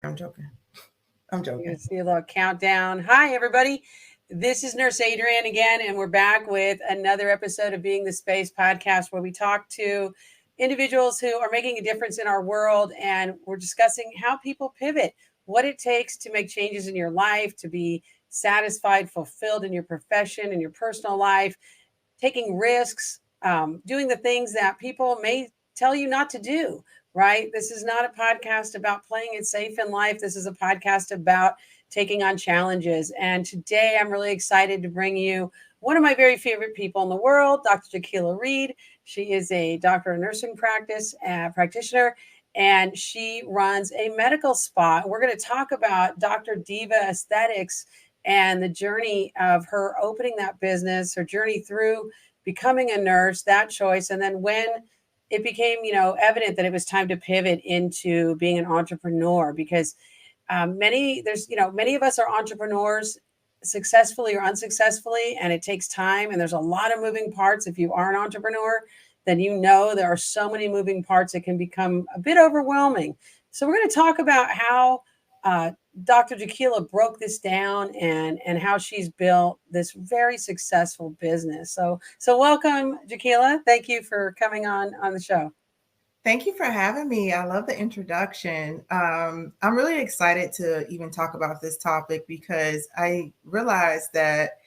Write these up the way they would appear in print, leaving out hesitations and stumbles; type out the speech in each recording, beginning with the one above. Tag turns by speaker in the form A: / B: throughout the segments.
A: I'm joking. I'm
B: You
A: joking.
B: see a little countdown. Hi, everybody. This is Nurse Adrienne again, and we're back with another episode of Being the Space podcast where we talk to individuals who are making a difference in our world, and we're discussing how people pivot, what it takes to make changes in your life, to be satisfied, fulfilled in your profession, in your personal life, taking risks, doing the things that people may tell you not to do, right? This is not a podcast about playing it safe in life. This is a podcast about taking on challenges. And today I'm really excited to bring you one of my very favorite people in the world, Dr. Jaykela Reed. She is a doctorate nursing practitioner, and she runs a medical spa. We're going to talk about Dr. Diva Aesthetics and the journey of her opening that business, her journey through becoming a nurse, that choice, and then when it became, evident that it was time to pivot into being an entrepreneur, because many of us are entrepreneurs successfully or unsuccessfully, and it takes time, and there's a lot of moving parts. If you are an entrepreneur, then there are so many moving parts, it can become a bit overwhelming. So we're going to talk about how Dr. Jaykela broke this down and how she's built this very successful business. So welcome, Jaykela. Thank you for coming on the show.
A: Thank you for having me. I love the introduction. I'm really excited to even talk about this topic because I realized that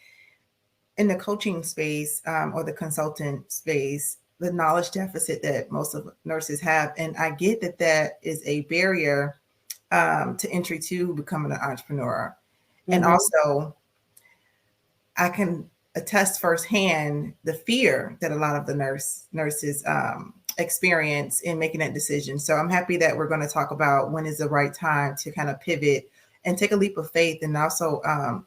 A: in the coaching space or the consultant space, the knowledge deficit that most of nurses have, and I get that that is a barrier to entry to becoming an entrepreneur. Mm-hmm. And also, I can attest firsthand the fear that a lot of the nurses experience in making that decision. So I'm happy that we're going to talk about when is the right time to kind of pivot and take a leap of faith, and also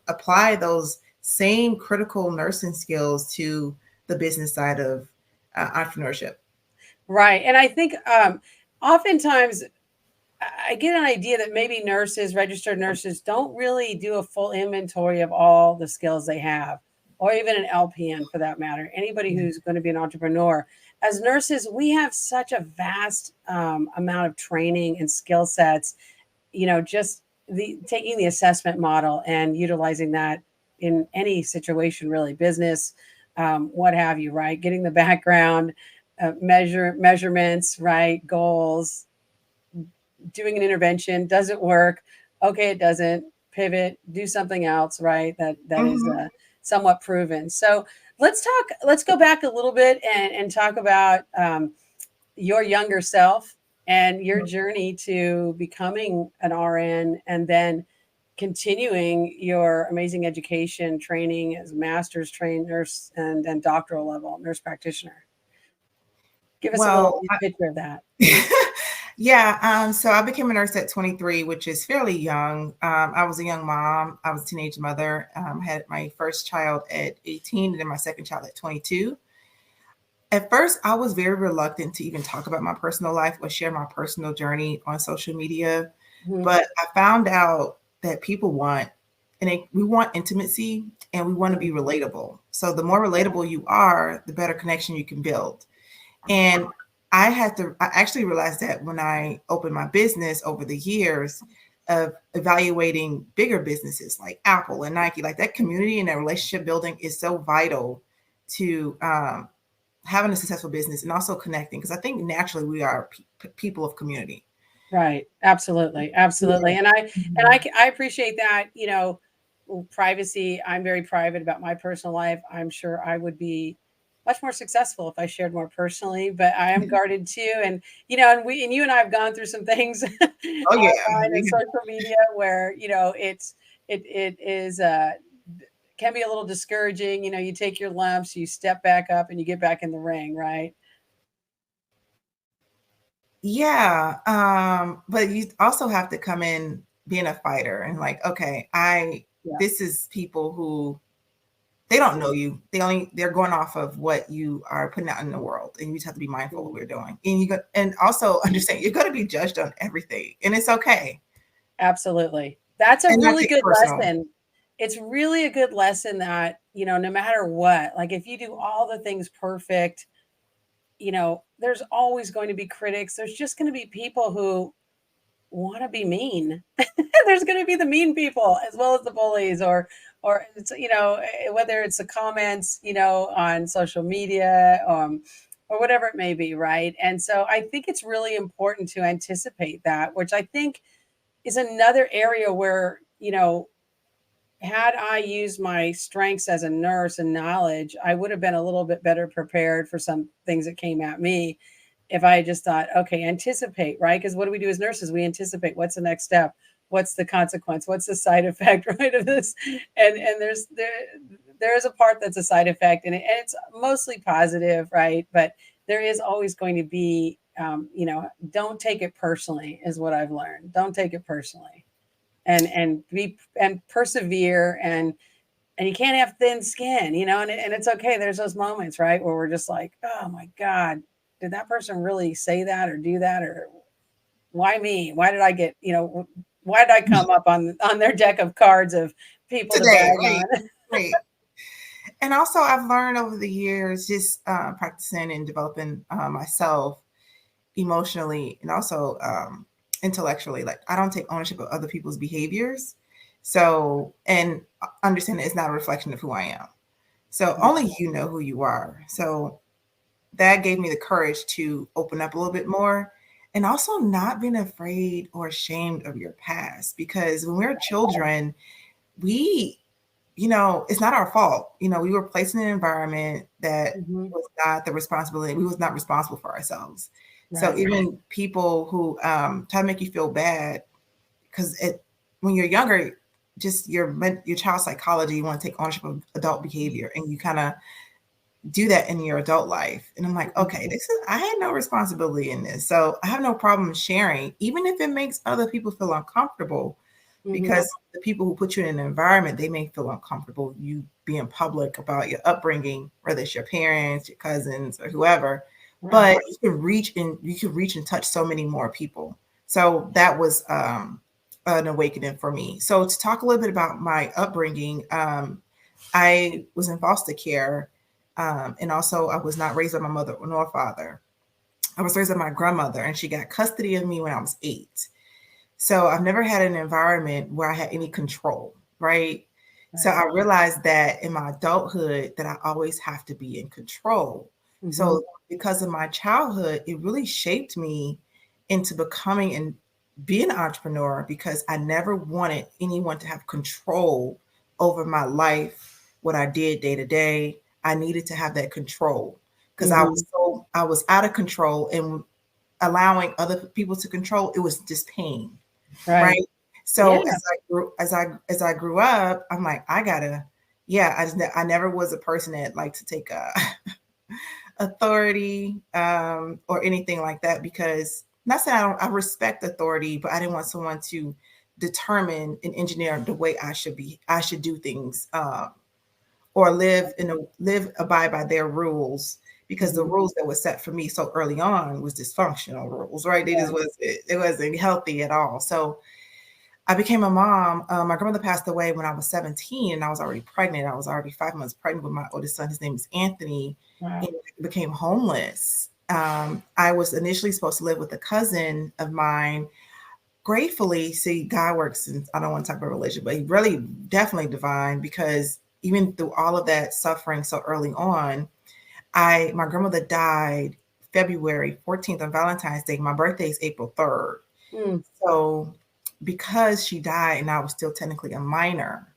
A: apply those same critical nursing skills to the business side of entrepreneurship.
B: Right. And I think oftentimes I get an idea that maybe registered nurses, don't really do a full inventory of all the skills they have, or even an LPN for that matter. Anybody who's going to be an entrepreneur. As nurses, we have such a vast amount of training and skill sets, just taking the assessment model and utilizing that in any situation, really, business, what have you, right? Getting the background, measurements, right? Goals, doing an intervention, doesn't work. Okay, it doesn't. Pivot, do something else, right? That is somewhat proven. So let's go back a little bit and talk about your younger self and your journey to becoming an RN, and then continuing your amazing education training as a master's trained nurse and doctoral level nurse practitioner. Give us a little picture of that.
A: Yeah. So I became a nurse at 23, which is fairly young. I was a young mom. I was a teenage mother. Had my first child at 18 and then my second child at 22. At first, I was very reluctant to even talk about my personal life or share my personal journey on social media. Mm-hmm. But I found out that people we want intimacy, and we want to be relatable. So the more relatable you are, the better connection you can build. And I actually realized that when I opened my business over the years of evaluating bigger businesses like Apple and Nike, like that community and that relationship building is so vital to having a successful business and also connecting. Because I think naturally we are people of community.
B: Right. Absolutely. Absolutely. Yeah. And I appreciate that, privacy. I'm very private about my personal life. I'm sure I would be much more successful if I shared more personally, but I am guarded too. And, and you and I have gone through some things online and social media where, it is, can be a little discouraging. You take your lumps, you step back up and you get back in the ring. Right.
A: Yeah. But you also have to come in being a fighter and like, okay, this is people who, they don't know you. They're going off of what you are putting out in the world, and you just have to be mindful of what you're doing. And also understand you're going to be judged on everything, and it's okay.
B: Absolutely, that's a really good lesson. It's really a good lesson that no matter what, like if you do all the things perfect, there's always going to be critics. There's just going to be people who want to be mean. There's going to be the mean people as well as the bullies, or it's, whether it's the comments, on social media, or whatever it may be, right? And so I think it's really important to anticipate that, which I think is another area where, had I used my strengths as a nurse and knowledge, I would have been a little bit better prepared for some things that came at me if I just thought, okay, anticipate, right? Because what do we do as nurses? We anticipate what's the next step, what's the consequence, what's the side effect, right, of this, and there is a part that's a side effect, and it's mostly positive, right? But there is always going to be, don't take it personally, is what I've learned. Don't take it personally, and persevere, and you can't have thin skin, and it's okay. There's those moments, right, where we're just like, oh my God, did that person really say that or do that? Or why me? Why did I get, why did I come up on their deck of cards of people
A: today?
B: To bag on?
A: Right. And also I've learned over the years, just practicing and developing myself emotionally and also intellectually, like I don't take ownership of other people's behaviors. So, and understand that it's not a reflection of who I am. So only you know who you are. So that gave me the courage to open up a little bit more, and also not being afraid or ashamed of your past, because when we're children, we, it's not our fault. We were placed in an environment that was not the responsibility. We was not responsible for ourselves. Right. So even people who try to make you feel bad, because when you're younger, just your child psychology, you want to take ownership of adult behavior, and you kind of do that in your adult life. And I'm like, okay, I had no responsibility in this. So I have no problem sharing, even if it makes other people feel uncomfortable, because the people who put you in an environment, they may feel uncomfortable you being public about your upbringing, whether it's your parents, your cousins, or whoever. Right. But you can reach and touch so many more people. So that was an awakening for me. So to talk a little bit about my upbringing, I was in foster care. And also I was not raised by my mother nor father. I was raised by my grandmother, and she got custody of me when I was 8. So I've never had an environment where I had any control, right? So I realized that in my adulthood that I always have to be in control. So because of my childhood, it really shaped me into becoming and being an entrepreneur, because I never wanted anyone to have control over my life, what I did day to day. I needed to have that control, because I was out of control, and allowing other people to control, it was just pain. Right. So as I grew up, I'm like, I never was a person that liked to take authority or anything like that, because not saying I respect authority, but I didn't want someone to determine and engineer the way I should do things, or abide by their rules, because the rules that were set for me so early on was dysfunctional rules, right? It wasn't healthy at all. So I became a mom. My grandmother passed away when I was 17, and I was already pregnant. I was already 5 months pregnant with my oldest son. His name is Anthony. Wow. And I became homeless. I was initially supposed to live with a cousin of mine. Gratefully, see, God works, and I don't want to talk about religion, but he really definitely divine, because even through all of that suffering so early on, my grandmother died February 14th on Valentine's Day. My birthday is April 3rd. So because she died and I was still technically a minor,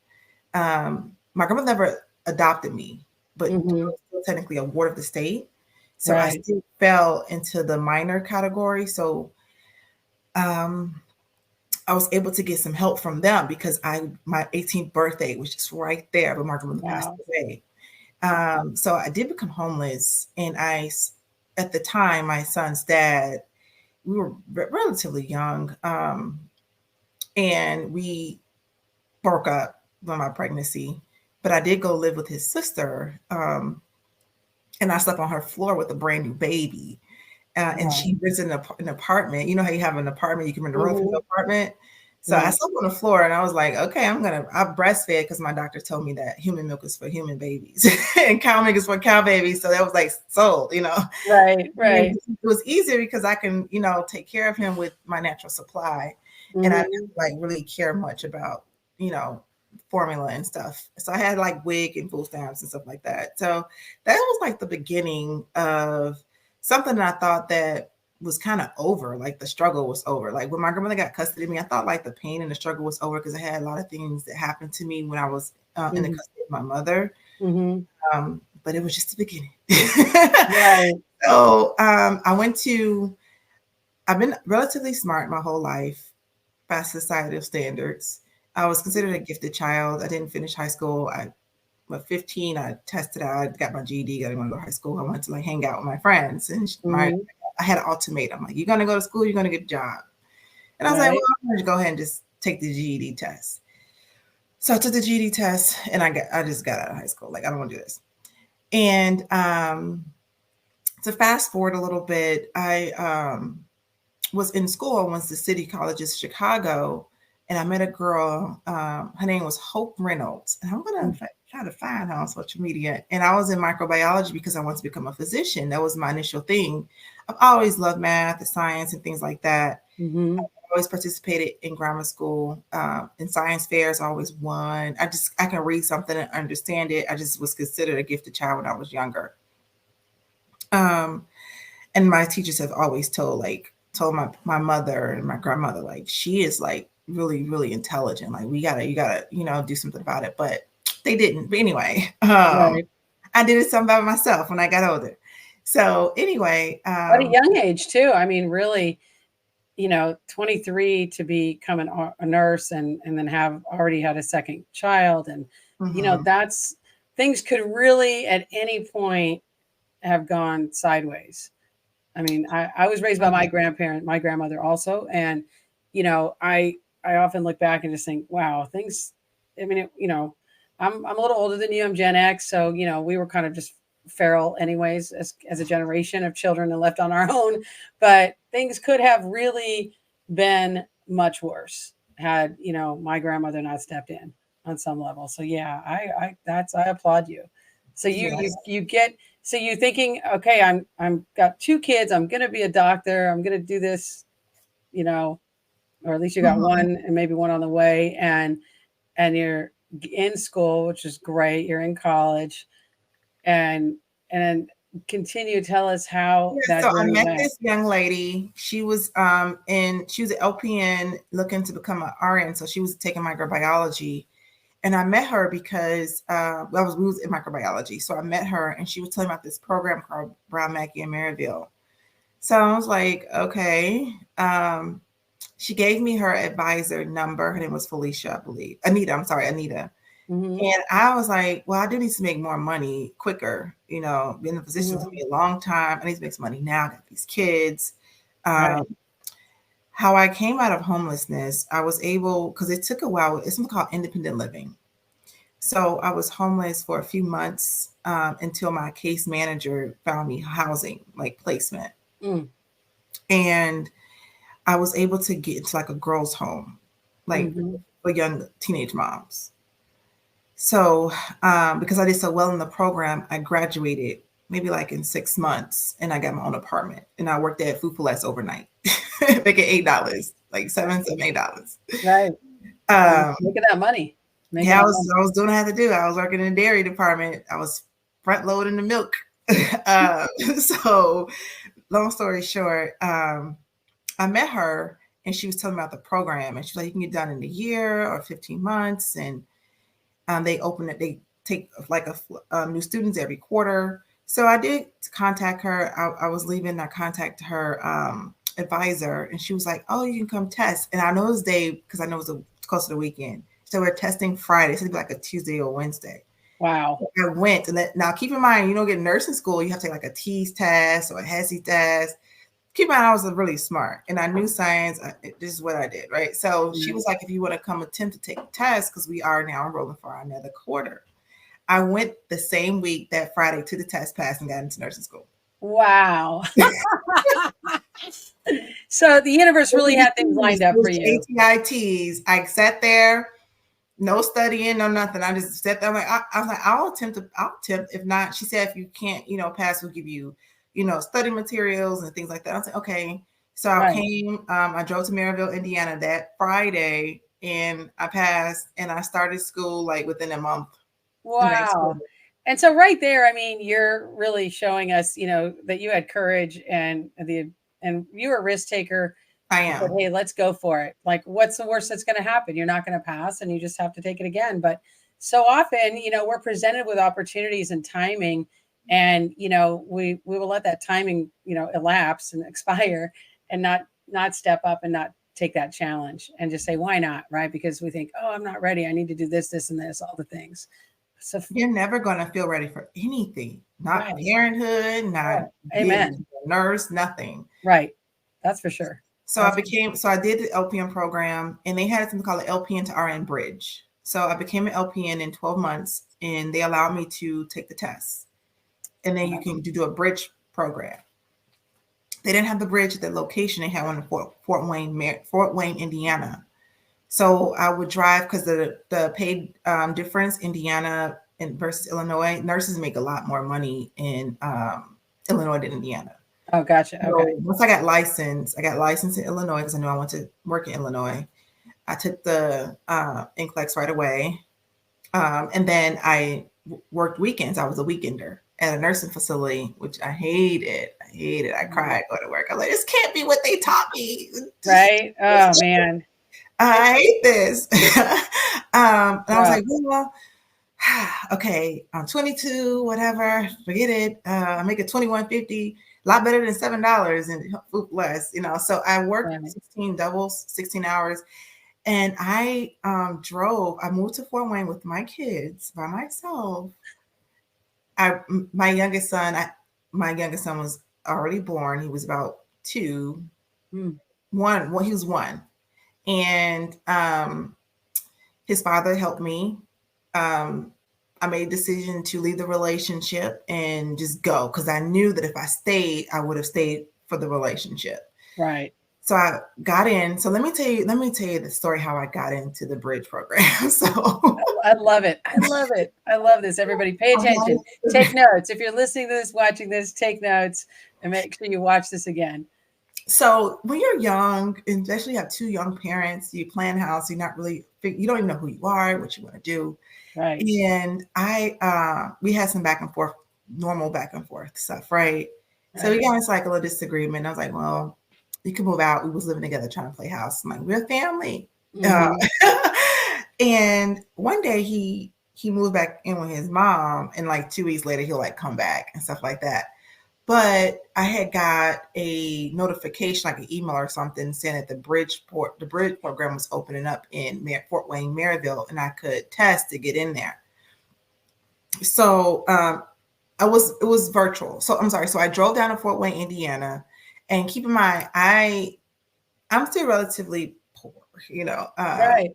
A: my grandmother never adopted me, but I was still technically a ward of the state. So I still fell into the minor category. So I was able to get some help from them, because my 18th birthday was just right there, but my grandmother passed away. So I did become homeless, and at the time, my son's dad, we were relatively young, and we broke up from my pregnancy, but I did go live with his sister, and I slept on her floor with a brand new baby. And she was in an apartment. You know how you have an apartment, you can rent a room from the apartment. So I slept on the floor, and I was like, okay, I breastfed, because my doctor told me that human milk is for human babies and cow milk is for cow babies. So that was like sold, Right. And it was easier because I can, take care of him with my natural supply. and I didn't like really care much about, formula and stuff. So I had like wig and full stamps and stuff like that. So that was like the beginning of something that I thought that was kind of over, like the struggle was over. Like when my grandmother got custody of me, I thought like the pain and the struggle was over because I had a lot of things that happened to me when I was in the custody of my mother. But it was just the beginning.
B: Right.
A: So I've been relatively smart my whole life by societal standards. I was considered a gifted child. I didn't finish high school. At 15, I tested out, I got my GED, I didn't want to go to high school. I wanted to like hang out with my friends. And I had an ultimatum, like, you're going to go to school, you're going to get a job. And I was like, well, I'm going to go ahead and just take the GED test. So I took the GED test and I just got out of high school. Like, I don't want to do this. And to fast forward a little bit, I was in school. I went to City Colleges, Chicago, and I met a girl. Her name was Hope Reynolds. And I'm going to try to find her on social media. And I was in microbiology because I wanted to become a physician. That was my initial thing. I've always loved math and science and things like that. I always participated in grammar school. In science fairs, I always won. I can read something and understand it. I just was considered a gifted child when I was younger. And my teachers have always told my mother and my grandmother, like, she is like really, really intelligent. Like, you gotta, do something about it. But they didn't. But anyway, I did it something by myself when I got older. So anyway,
B: at a young age too. I mean, really, 23 to become a nurse and then have already had a second child. And, that's things could really at any point have gone sideways. I mean, I was raised by my grandmother also. And, I often look back and just think, wow, things, I mean, I'm a little older than you. I'm Gen X. So, we were kind of just feral anyways, as a generation of children and left on our own. But things could have really been much worse had, my grandmother not stepped in on some level. So yeah, I applaud you. So so you're thinking, okay, I'm got 2 kids. I'm going to be a doctor. I'm going to do this, or at least you got one and maybe one on the way. And you're in school, which is great. You're in college, and then continue to tell us how that.
A: So I met this young lady. She was she was an LPN looking to become an RN. So she was taking microbiology. And I met her because we was in microbiology. So I met her and she was telling me about this program called Brown Mackey in Maryville. So I was like, okay. She gave me her advisor number. Her name was Felicia, I believe. Anita. And I was like, well, I do need to make more money quicker. Being in a position to be a long time. I need to make some money now. I got these kids. How I came out of homelessness, I was able, because it took a while, it's something called independent living. So I was homeless for a few months until my case manager found me housing, like placement. And I was able to get into like a girl's home, like for young teenage moms. So because I did so well in the program, I graduated maybe like in 6 months and I got my own apartment and I worked at Food for Less overnight, making $8, like $7, $8.
B: Right. Making that money.
A: I was doing what I had to do. I was working in the dairy department. I was front loading the milk. So long story short, I met her and she was telling me about the program and she's like, you can get done in a year or 15 months. And they take like new students every quarter. So I did contact her. I was leaving. I contacted her advisor and she was like, oh, you can come test. And I know this day because I know it was close to the weekend. So we're testing Friday. So it'd be like a Tuesday or Wednesday.
B: Wow.
A: So I went. And now keep in mind, you don't get nursing school. You have to take like a TEAS test or a HESI test. Keep in mind, I was really smart and I knew science. This is what I did, right? So she was like, if you want to come attempt to take a test, because we are now enrolling for another quarter. I went the same week that Friday to the test, passed, and got into nursing school.
B: Wow. So the universe really had things lined up for you.
A: ATITs. I sat there, no studying, no nothing. I just sat there. I was like, I'll attempt. If not, she said, if you can't, pass, we'll give you, study materials and things like that. I was like, okay. So I drove to Maryville, Indiana that Friday, and I passed, and I started school like within a month.
B: Wow. And so right there, I mean, you're really showing us, that you had courage and you're a risk taker.
A: I
B: You said,
A: am.
B: hey, let's go for it. Like, what's the worst that's going to happen? You're not going to pass, and you just have to take it again. But so often, we're presented with opportunities and timing, and we will let that timing, elapse and expire, and not step up and not take that challenge and just say, why not? Right? Because we think, oh, I'm not ready. I need to do this, this, and this, all the things. So
A: you're never going to feel ready for anything, not parenthood, not being a nurse, nothing.
B: Right. That's for sure.
A: So I did the LPN program, and they had something called the LPN to RN bridge. So I became an LPN in 12 months, and they allowed me to take the test. And then you can do a bridge program. They didn't have the bridge at the location. They had one in Fort Wayne, Indiana. So I would drive because the pay difference, Indiana versus Illinois, nurses make a lot more money in Illinois than Indiana.
B: Oh, gotcha.
A: So
B: okay.
A: Once I got licensed in Illinois because I knew I wanted to work in Illinois. I took the NCLEX right away. And then I worked weekends. I was a weekender at a nursing facility, which I hated. I cried going to work. I'm like, this can't be what they taught me.
B: Right? Oh, man.
A: I hate this. And I was like, well, okay, I'm 22, whatever, forget it. I make it $21.50, a lot better than $7 and less, So I worked 16 hours, and I moved to Fort Wayne with my kids by myself. My youngest son was already born. He was about 2. One, well, he was 1. And his father helped me. I made a decision to leave the relationship and just go because I knew that if I stayed, I would have stayed for the relationship.
B: Right.
A: So I got in. So let me tell you the story how I got into the bridge program. So
B: I love it. I love this. Everybody pay attention. Take notes. If you're listening to this, watching this, take notes and make sure you watch this again.
A: So when you're young, and especially you have 2 young parents, you plan house, you don't even know who you are, what you want to do.
B: Right.
A: And we had some normal back and forth stuff, right? So we got into like a little disagreement. I was like, well, you can move out. We was living together trying to play house. I'm like, we're a family. And one day he moved back in with his mom, and like 2 weeks later, he'll like come back and stuff like that. But I had got a notification, like an email or something, saying that the bridge program was opening up in Fort Wayne, Maryville, and I could test to get in there. So it was virtual. So I'm sorry. So I drove down to Fort Wayne, Indiana, and keep in mind, I'm still relatively poor,
B: right.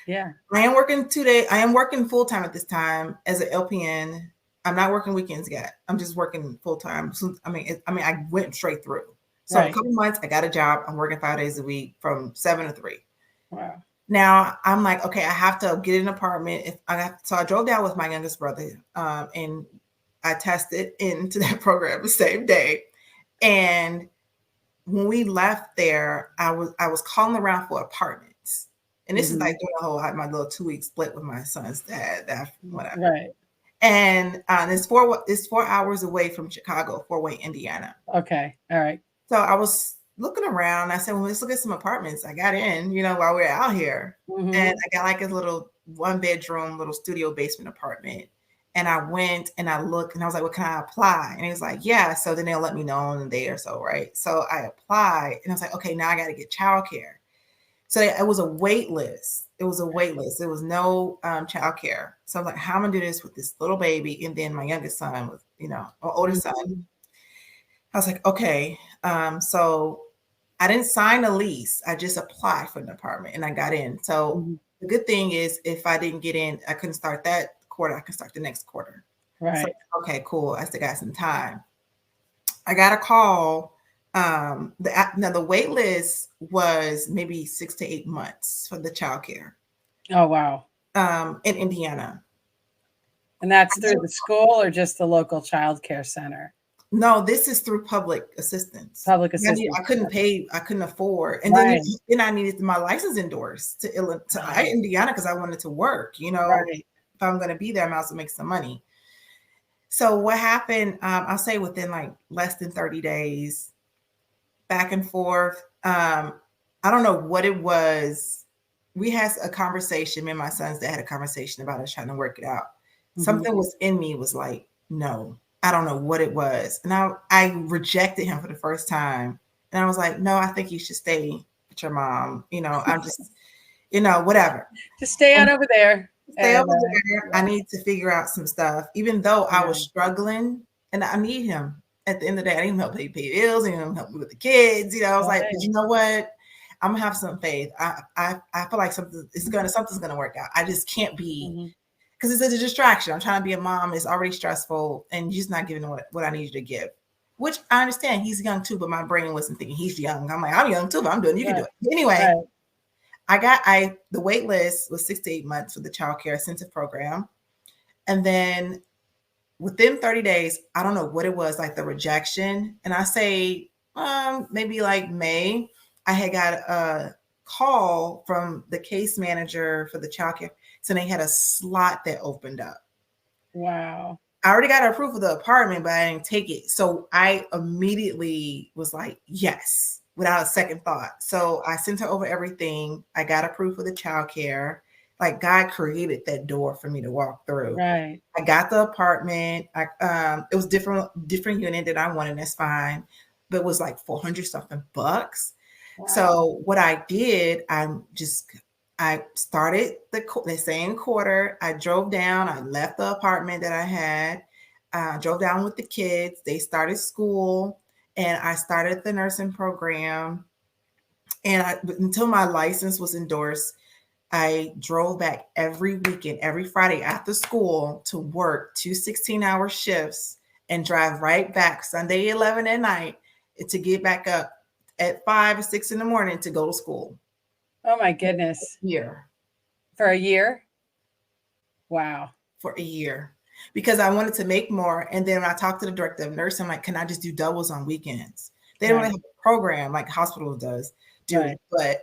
B: Yeah.
A: I am working 2 days. I am working full time at this time as an LPN. I'm not working weekends yet. I'm just working full time. So, I went straight through. So a couple months, I got a job. I'm working 5 days a week from 7 to 3.
B: Wow.
A: Now I'm like, okay, I have to get an apartment. So I drove down with my youngest brother, and I tested into that program the same day. And when we left there, I was calling around for apartments. And this is like doing my little 2-week split with my son's dad, whatever.
B: Right.
A: And it's 4 hours away from Chicago, Fort Wayne, Indiana.
B: Okay. All right.
A: So I was looking around. I said, well, let's look at some apartments. I got in, while we were out here. And I got like a little 1-bedroom, little studio basement apartment. And I went and I looked and I was like, well, can I apply? And he was like, yeah. So then they'll let me know in a day or so, right? So I applied and I was like, okay, now I got to get childcare. So it was a wait list. It was no childcare. So I was like, how am I going to do this with this little baby? And then my youngest son was, my older son. I was like, okay. So I didn't sign a lease. I just applied for an apartment and I got in. So the good thing is if I didn't get in, I couldn't start that quarter. I can start the next quarter.
B: Right.
A: So, okay, cool. I still got some time. I got a call. The wait list was maybe 6 to 8 months for the childcare.
B: Oh, wow.
A: In Indiana.
B: And that's through the school or just the local childcare center?
A: No, this is through public assistance.
B: Public assistance.
A: I couldn't pay, I couldn't afford. And
B: Right.
A: then I needed my license endorsed to Indiana because I wanted to work, you know.
B: Right.
A: If I'm going to be there, I'm also make some money. So what happened, I'll say within like less than 30 days, back and forth. I don't know what it was. We had a conversation, me and my sons that had a conversation about us trying to work it out. Mm-hmm. Something was in me was like, no, I don't know what it was. And I rejected him for the first time. And I was like, no, I think you should stay with your mom. You know, I'm just, you know, whatever.
B: Just stay out over there.
A: Stay over there. Yeah. I need to figure out some stuff, even though I was struggling and I need him. At the end of the day, I need him to help pay bills, and help me with the kids. You know, I was like, but you know what? I'm gonna have some faith. I feel like something's gonna work out. I just can't be, because it's a distraction. I'm trying to be a mom. It's already stressful, and you're just not giving what I need you to give. Which I understand. He's young too, but my brain wasn't thinking he's young. I'm like, I'm young too, but I'm doing. You can do it anyway. The wait list was 6 to 8 months for the child care incentive program, and then within 30 days, I don't know what it was, like the rejection. And I say maybe like May, I had got a call from the case manager for the childcare. So they had a slot that opened up.
B: Wow.
A: I already got approved for the apartment, but I didn't take it. So I immediately was like, yes, without a second thought. So I sent her over everything. I got approved for the childcare. Like God created that door for me to walk through.
B: Right.
A: I got the apartment. It was different unit that I wanted. That's fine, but it was like $400 something bucks. Wow. So what I did, I started the same quarter. I drove down. I left the apartment that I had. Drove down with the kids. They started school, and I started the nursing program. And until my license was endorsed, I drove back every weekend, every Friday after school to work 2 16-hour shifts and drive right back Sunday 11 at night to get back up at 5 or 6 in the morning to go to school.
B: Oh my goodness. For a year? Wow.
A: For a year. Because I wanted to make more. And then when I talked to the director of nursing, I'm like, can I just do doubles on weekends? They don't really have a program like hospital does do it. But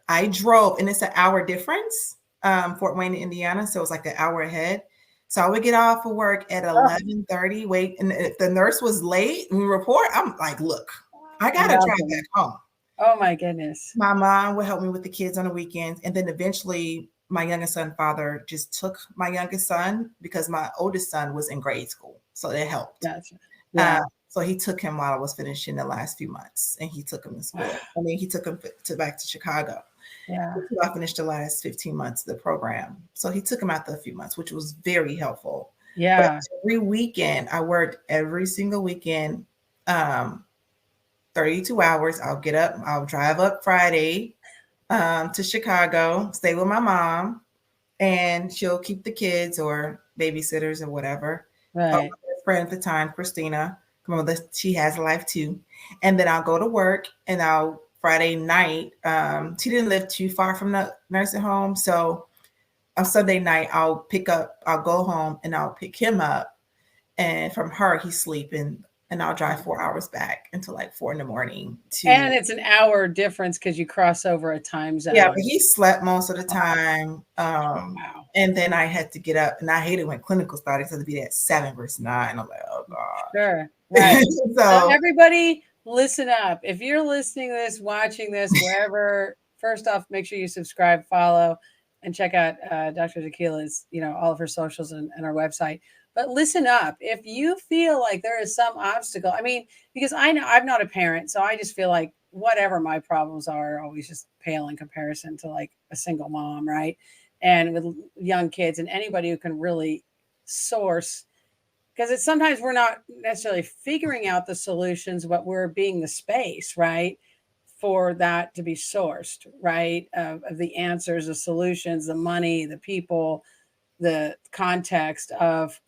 A: I drove, and it's an hour difference, Fort Wayne, Indiana. So it's like an hour ahead. So I would get off of work at 11:30, wait. And if the nurse was late and we report, I'm like, look, I got to drive back home.
B: Oh my goodness.
A: My mom would help me with the kids on the weekends. And then eventually my youngest son's father just took my youngest son because my oldest son was in grade school. So that helped.
B: Gotcha. Yeah.
A: So he took him while I was finishing the last few months, and he took him to school. I mean, he took him back to Chicago.
B: Yeah.
A: I finished the last 15 months of the program. So he took him out the few months, which was very helpful.
B: Yeah.
A: But every weekend, I worked every single weekend, 32 hours. I'll get up, I'll drive up Friday to Chicago, stay with my mom, and she'll keep the kids or babysitters or whatever.
B: Right.
A: My friend at the time, Christina, she has a life too. And then I'll go to work, and Friday night, she didn't live too far from the nursing home. So on Sunday night, I'll go home and I'll pick him up. And from her, he's sleeping, and I'll drive 4 hours back until like 4 a.m.
B: And it's an hour difference because you cross over a time zone.
A: Yeah, but he slept most of the time. Wow. And then I had to get up, and I hated when clinical started. So to be at 7 versus 9, I'm like, oh God.
B: Sure. Right. So everybody, listen up. If you're listening to this, watching this, wherever, first off, make sure you subscribe, follow, and check out Dr. Jaykela's, all of her socials and our website. But listen up. If you feel like there is some obstacle, I mean, because I know I'm not a parent, so I just feel like whatever my problems are always just pale in comparison to like a single mom, right? And with young kids and anybody who can really source, because sometimes we're not necessarily figuring out the solutions, but we're being the space, right, for that to be sourced, right, of the answers, the solutions, the money, the people, the context of,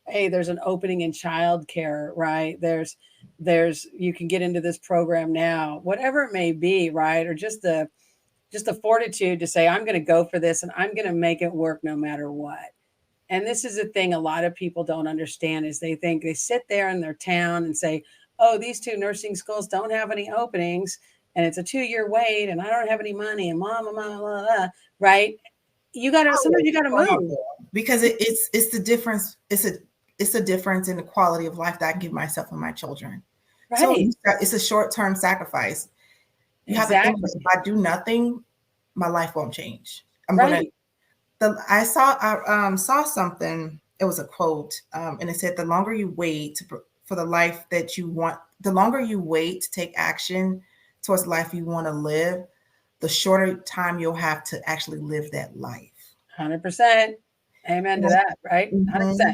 B: hey, there's an opening in childcare, right? There's you can get into this program now, whatever it may be, right? Or just the fortitude to say, I'm going to go for this and I'm going to make it work no matter what. And this is a thing a lot of people don't understand is they think they sit there in their town and say, oh, these two nursing schools don't have any openings and it's a 2-year wait and I don't have any money and blah, blah, blah, blah, blah, right? Sometimes you gotta move.
A: Because it's the difference. It's a difference in the quality of life that I give myself and my children.
B: Right.
A: So it's a short-term sacrifice. You have to think, if I do nothing, my life won't change. I saw something. It was a quote, and it said, "The longer you wait for the life that you want, the longer you wait to take action towards the life you want to live, the shorter time you'll have to actually live that life."
B: 100%. Amen to that, right? 100%.
A: Mm-hmm.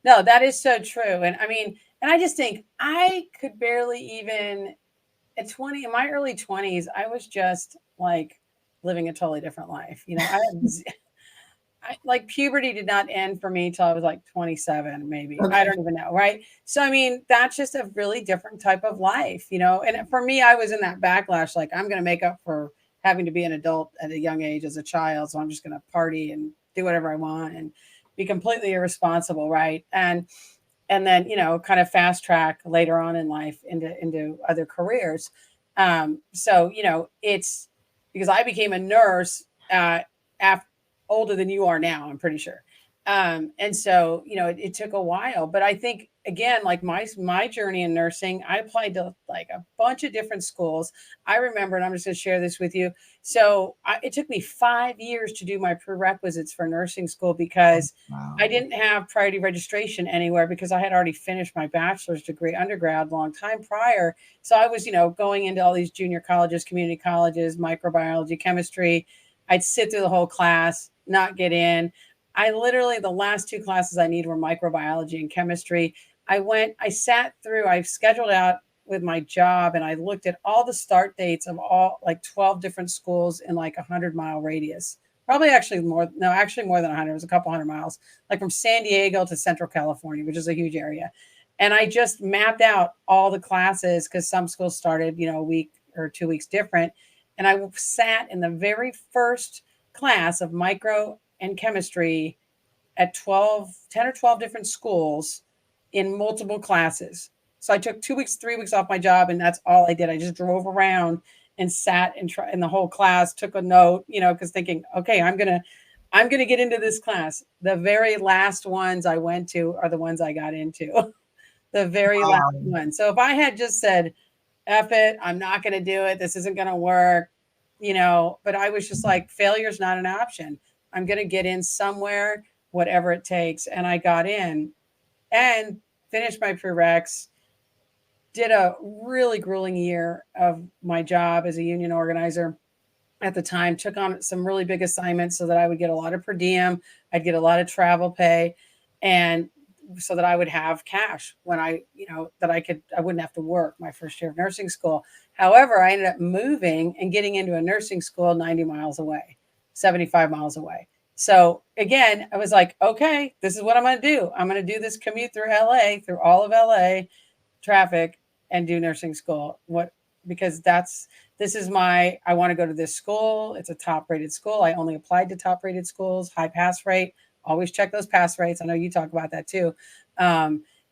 B: No, that is so true. And I mean, and I just think I could barely even at 20, in my early 20s, I was just like living a totally different life. You know, like puberty did not end for me till I was like 27, maybe. Okay. I don't even know. Right. So, I mean, that's just a really different type of life, you know, and for me, I was in that backlash. Like, I'm going to make up for having to be an adult at a young age as a child. So I'm just going to party and do whatever I want and be completely irresponsible. Right. And then, you know, kind of fast track later on in life into other careers. So, you know, it's because I became a nurse after older than you are now, I'm pretty sure. And so, you know, it took a while, but I think again, like my journey in nursing, I applied to like a bunch of different schools. I remember, and I'm just going to share this with you. So it took me 5 years to do my prerequisites for nursing school because I didn't have priority registration anywhere because I had already finished my bachelor's degree undergrad long time prior. So I was, you know, going into all these junior colleges, community colleges, microbiology, chemistry. I'd sit through the whole class, not get in. I literally, the last 2 classes I needed were microbiology and chemistry. I scheduled out with my job and I looked at all the start dates of all like 12 different schools in like 100-mile radius. Probably actually more than 100. It was a couple hundred miles, like from San Diego to Central California, which is a huge area. And I just mapped out all the classes because some schools started, you know, a week or 2 weeks different. And I sat in the very first class of micro and chemistry at 10 or 12 different schools in multiple classes. So I took 2 weeks, 3 weeks off my job, and that's all I did. I just drove around and sat in the whole class, took a note, you know, because thinking, okay, I'm gonna get into this class. The very last ones I went to are the ones I got into. The very last one. So if I had just said, F it, I'm not going to do it, this isn't going to work, you know, but I was just like, failure's not an option. I'm going to get in somewhere, whatever it takes. And I got in and finished my prereqs, did a really grueling year of my job as a union organizer at the time, took on some really big assignments so that I would get a lot of per diem. I'd get a lot of travel pay. And so that I would have cash when I wouldn't have to work my first year of nursing school. However, I ended up moving and getting into a nursing school 90 miles away, 75 miles away. So again, I was like, okay, this is what I'm going to do. I'm going to do this commute through LA, through all of LA traffic and do nursing school. Because I want to go to this school. It's a top rated school. I only applied to top rated schools, high pass rate. Always check those pass rates. I know you talk about that too.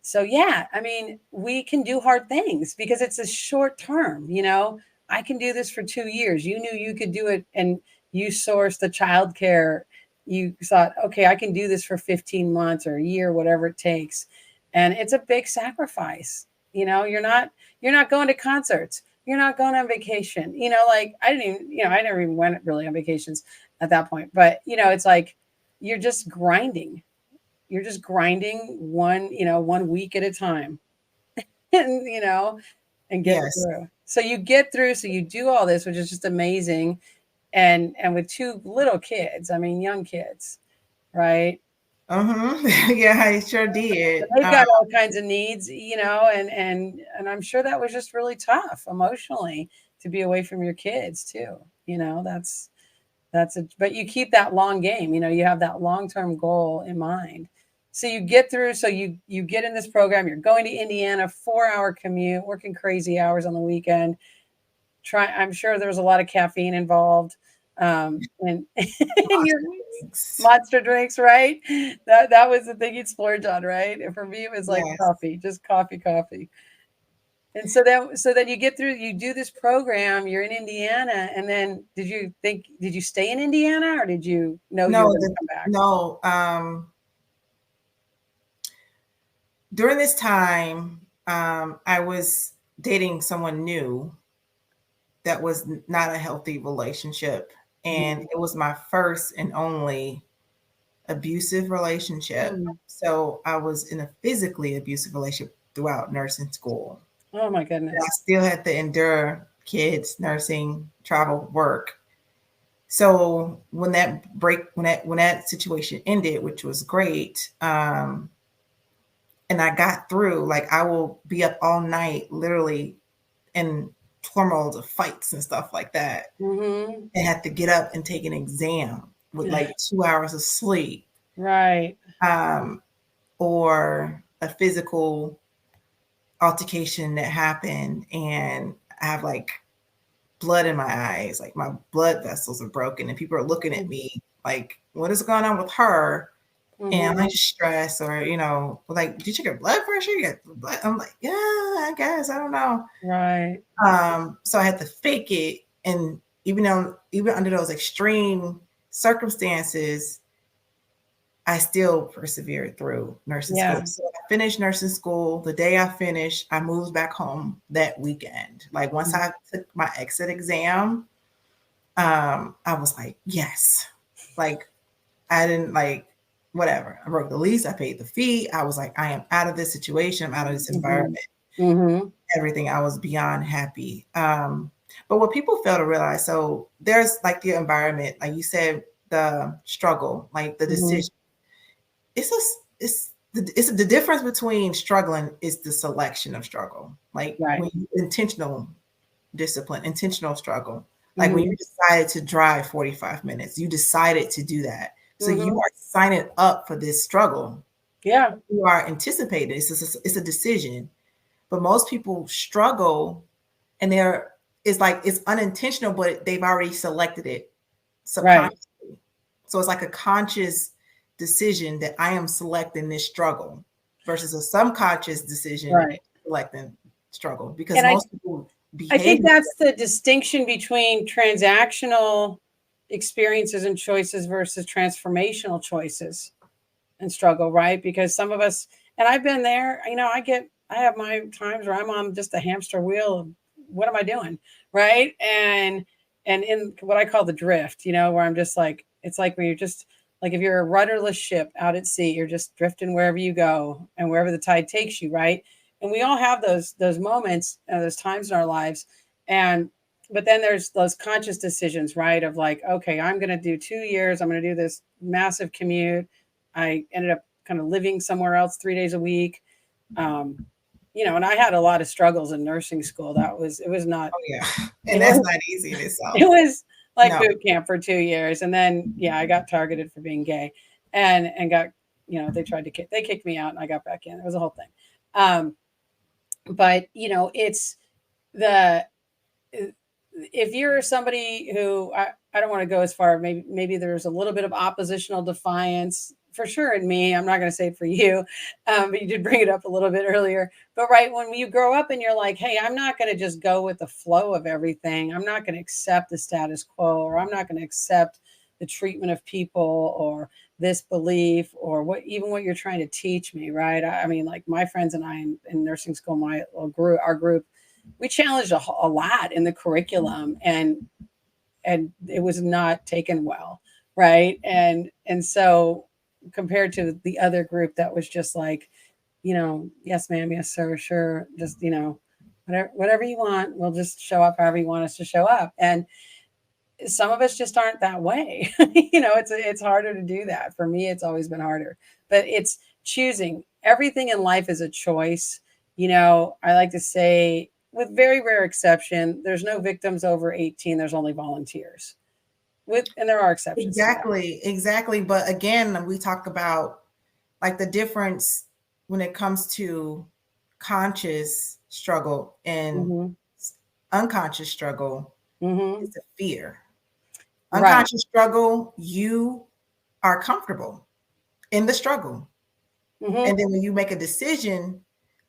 B: So yeah, I mean, we can do hard things because it's a short term, you know. I can do this for 2 years. You knew you could do it and you sourced the childcare. You thought, okay, I can do this for 15 months or a year, whatever it takes. And it's a big sacrifice. You know, you're not going to concerts. You're not going on vacation. You know, like I never even went really on vacations at that point. But, you know, it's like, you're just grinding. You're just grinding one week at a time, and, you know, and get through. So you get through. So you do all this, which is just amazing. And with 2 little kids, I mean, young kids, right?
A: Yeah, I sure did.
B: They've got all kinds of needs, you know, and I'm sure that was just really tough emotionally to be away from your kids too. You know, but you keep that long game, you know, you have that long-term goal in mind. So you get through, so you get in this program, you're going to Indiana, 4-hour commute, working crazy hours on the weekend. I'm sure there's a lot of caffeine involved. And
A: drinks.
B: Monster drinks, right? That was the thing you'd splurge on, right? And for me, it was like
A: Yes.
B: coffee, just coffee. And so then you get through, you do this program, you're in Indiana, and then did you stay in Indiana, or did you know you were
A: No,
B: going to come back?
A: no. During this time, I was dating someone new that was not a healthy relationship. And it was my first and only abusive relationship. So I was in a physically abusive relationship throughout nursing school.
B: Oh my
A: And
B: goodness.
A: I still had to endure kids, nursing, travel, work. So when that situation ended, which was great, and I got through, like I will be up all night, literally in turmoils of fights and stuff like that,
B: Mm-hmm.
A: and had to get up and take an exam with like 2 hours of sleep,
B: Right.
A: or a physical altercation that happened, and I have like blood in my eyes, like my blood vessels are broken, and people are looking at me like, what is going on with her? And I'm just stressed, or like, did you check your blood pressure? You got blood? I'm like, yeah, I guess, I don't know.
B: Right.
A: So I had to fake it, and even under those extreme circumstances, I still persevered through nursing school. So I finished nursing school. The day I finished, I moved back home that weekend. Like once I took my exit exam, I was like, yes. Like I didn't like whatever. I broke the lease. I paid the fee. I was like, I am out of this situation. I'm out of this environment. Everything. I was beyond happy. But what people fail to realize, so there's like the environment, like you said, the struggle, like the decision. The difference between struggling is the selection of struggle. Like when you intentional discipline, intentional struggle. Like when you decided to drive 45 minutes, you decided to do that. So you are signing up for this struggle.
B: Yeah.
A: You are anticipating. It's a decision. But most people struggle, and it's unintentional, but they've already selected it subconsciously. Right. So it's like a conscious decision that I am selecting this struggle versus a subconscious decision selecting struggle, because most people behave.
B: I think that's the distinction between transactional experiences and choices versus transformational choices and struggle, right? Because some of us, and I've been there, I have my times where I'm on just a hamster wheel of what am I doing, right? And in what I call the drift, where I'm just like, it's like when you're just like, if you're a rudderless ship out at sea, you're just drifting wherever you go and wherever the tide takes you, right? And we all have those moments, those times in our lives. But then there's those conscious decisions, right? Of like, okay, I'm going to do 2 years. I'm going to do this massive commute. I ended up kind of living somewhere else 3 days a week. And I had a lot of struggles in nursing school. It was not.
A: Oh yeah. And that's not easy in itself.
B: It was like boot camp for 2 years. And then, I got targeted for being gay and got, they kicked me out and I got back in. It was a whole thing. But it's if you're somebody who I don't want to go as far, maybe there's a little bit of oppositional defiance for sure in me. I'm not going to say it for you, but you did bring it up a little bit earlier. But right, when you grow up and you're like, hey, I'm not going to just go with the flow of everything. I'm not going to accept the status quo, or I'm not going to accept the treatment of people or this belief or what you're trying to teach me, right? I mean, like my friends and I in nursing school, our group, we challenged a lot in the curriculum, and it was not taken well, right? And so compared to the other group that was just like, yes ma'am, yes sir, sure, just whatever you want, we'll just show up however you want us to show up. And some of us just aren't that way. It's harder to do that. For me, it's always been harder, but it's choosing. Everything in life is a choice. I like to say, with very rare exception, there's no victims over 18. There's only volunteers. And there are exceptions.
A: Exactly. But again, we talk about like the difference when it comes to conscious struggle and unconscious struggle is the fear. Unconscious struggle, you are comfortable in the struggle.
B: Mm-hmm.
A: And then when you make a decision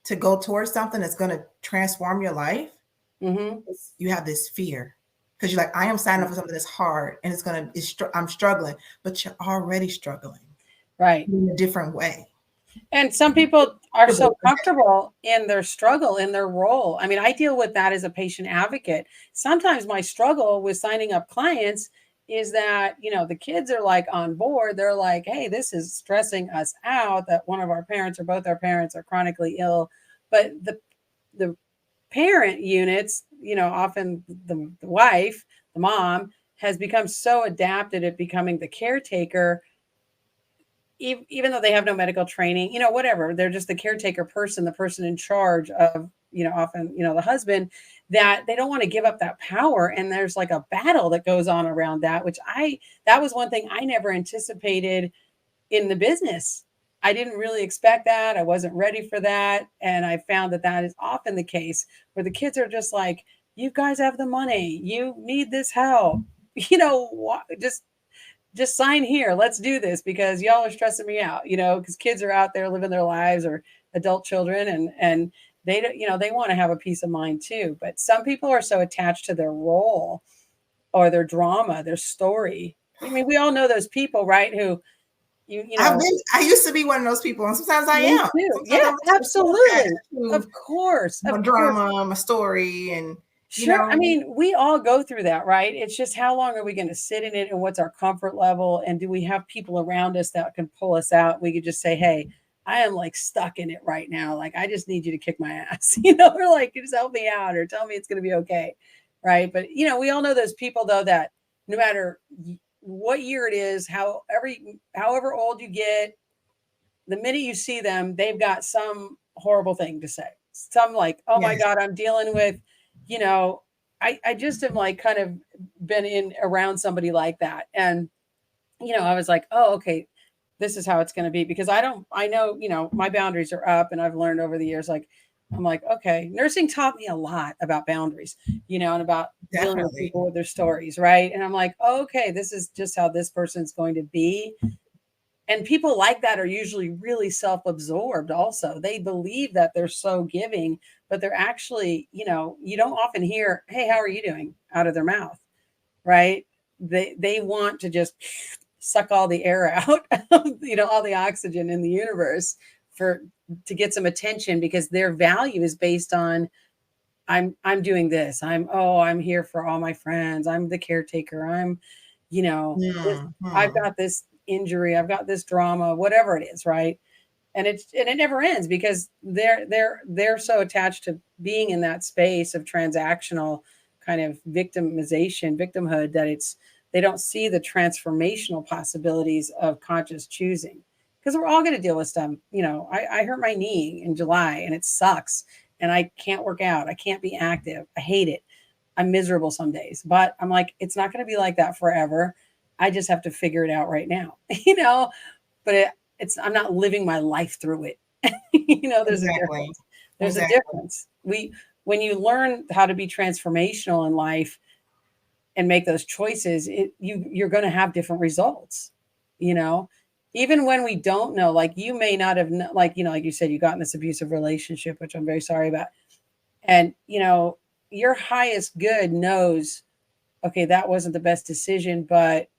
A: to go towards something that's going to transform your life,
B: Mm-hmm.
A: you have this fear because you're like, I am signing up for something that's hard and I'm struggling, but you're already struggling.
B: Right.
A: In a different way.
B: And some people are so comfortable in their struggle, in their role. I mean, I deal with that as a patient advocate. Sometimes my struggle with signing up clients is that, the kids are like on board. They're like, hey, this is stressing us out that one of our parents or both our parents are chronically ill. But the parent units, often the wife, the mom, has become so adapted at becoming the caretaker, even though they have no medical training, whatever, they're just the caretaker person, the person in charge of, often, the husband, that they don't want to give up that power. And there's like a battle that goes on around that, that was one thing I never anticipated in the business. I didn't really expect that. I wasn't ready for that. And I found that is often the case where the kids are just like, you guys have the money, you need this help, just sign here. Let's do this because y'all are stressing me out, because kids are out there living their lives, or adult children, and they don't, they want to have a peace of mind too. But some people are so attached to their role or their drama, their story. I mean, we all know those people, right? Who
A: I used to be one of those people, and sometimes I am.
B: Too. Yeah, absolutely. Of course.
A: My drama, my story, and
B: sure. I mean, we all go through that, right? It's just how long are we going to sit in it, and what's our comfort level? And do we have people around us that can pull us out? We could just say, hey, I am like stuck in it right now. Like, I just need you to kick my ass, or like, just help me out or tell me it's going to be okay. Right. But, we all know those people, though, that no matter what year it is, however old you get, the minute you see them, they've got some horrible thing to say. Some like, oh my God, I'm dealing with, I just have like kind of been around somebody like that. And, I was like, oh, okay, this is how it's going to be, because I know, my boundaries are up, and I've learned over the years, like, I'm like, okay, nursing taught me a lot about boundaries, and about dealing with people with their stories. Right. And I'm like, oh, okay, this is just how this person's going to be. And people like that are usually really self-absorbed also. They believe that they're so giving, but they're actually, you don't often hear, hey, how are you doing, out of their mouth, right? They want to just suck all the air out, all the oxygen in the universe to get some attention, because their value is based on, I'm doing this. I'm here for all my friends. I'm the caretaker. I've got this injury, I've got this drama, whatever it is, right? And it never ends, because they're so attached to being in that space of transactional kind of victimhood, that they don't see the transformational possibilities of conscious choosing. Because we're all going to deal with stuff. I hurt my knee in July, and it sucks, and I can't work out, I can't be active, I hate it, I'm miserable some days, but I'm like, it's not going to be like that forever. I just have to figure it out right now, but I'm not living my life through it. There's a difference. There's a difference. When you learn how to be transformational in life and make those choices, you're going to have different results, even when we don't know, like, you may not have, like you said, you got in this abusive relationship, which I'm very sorry about. And, your highest good knows, okay, that wasn't the best decision, but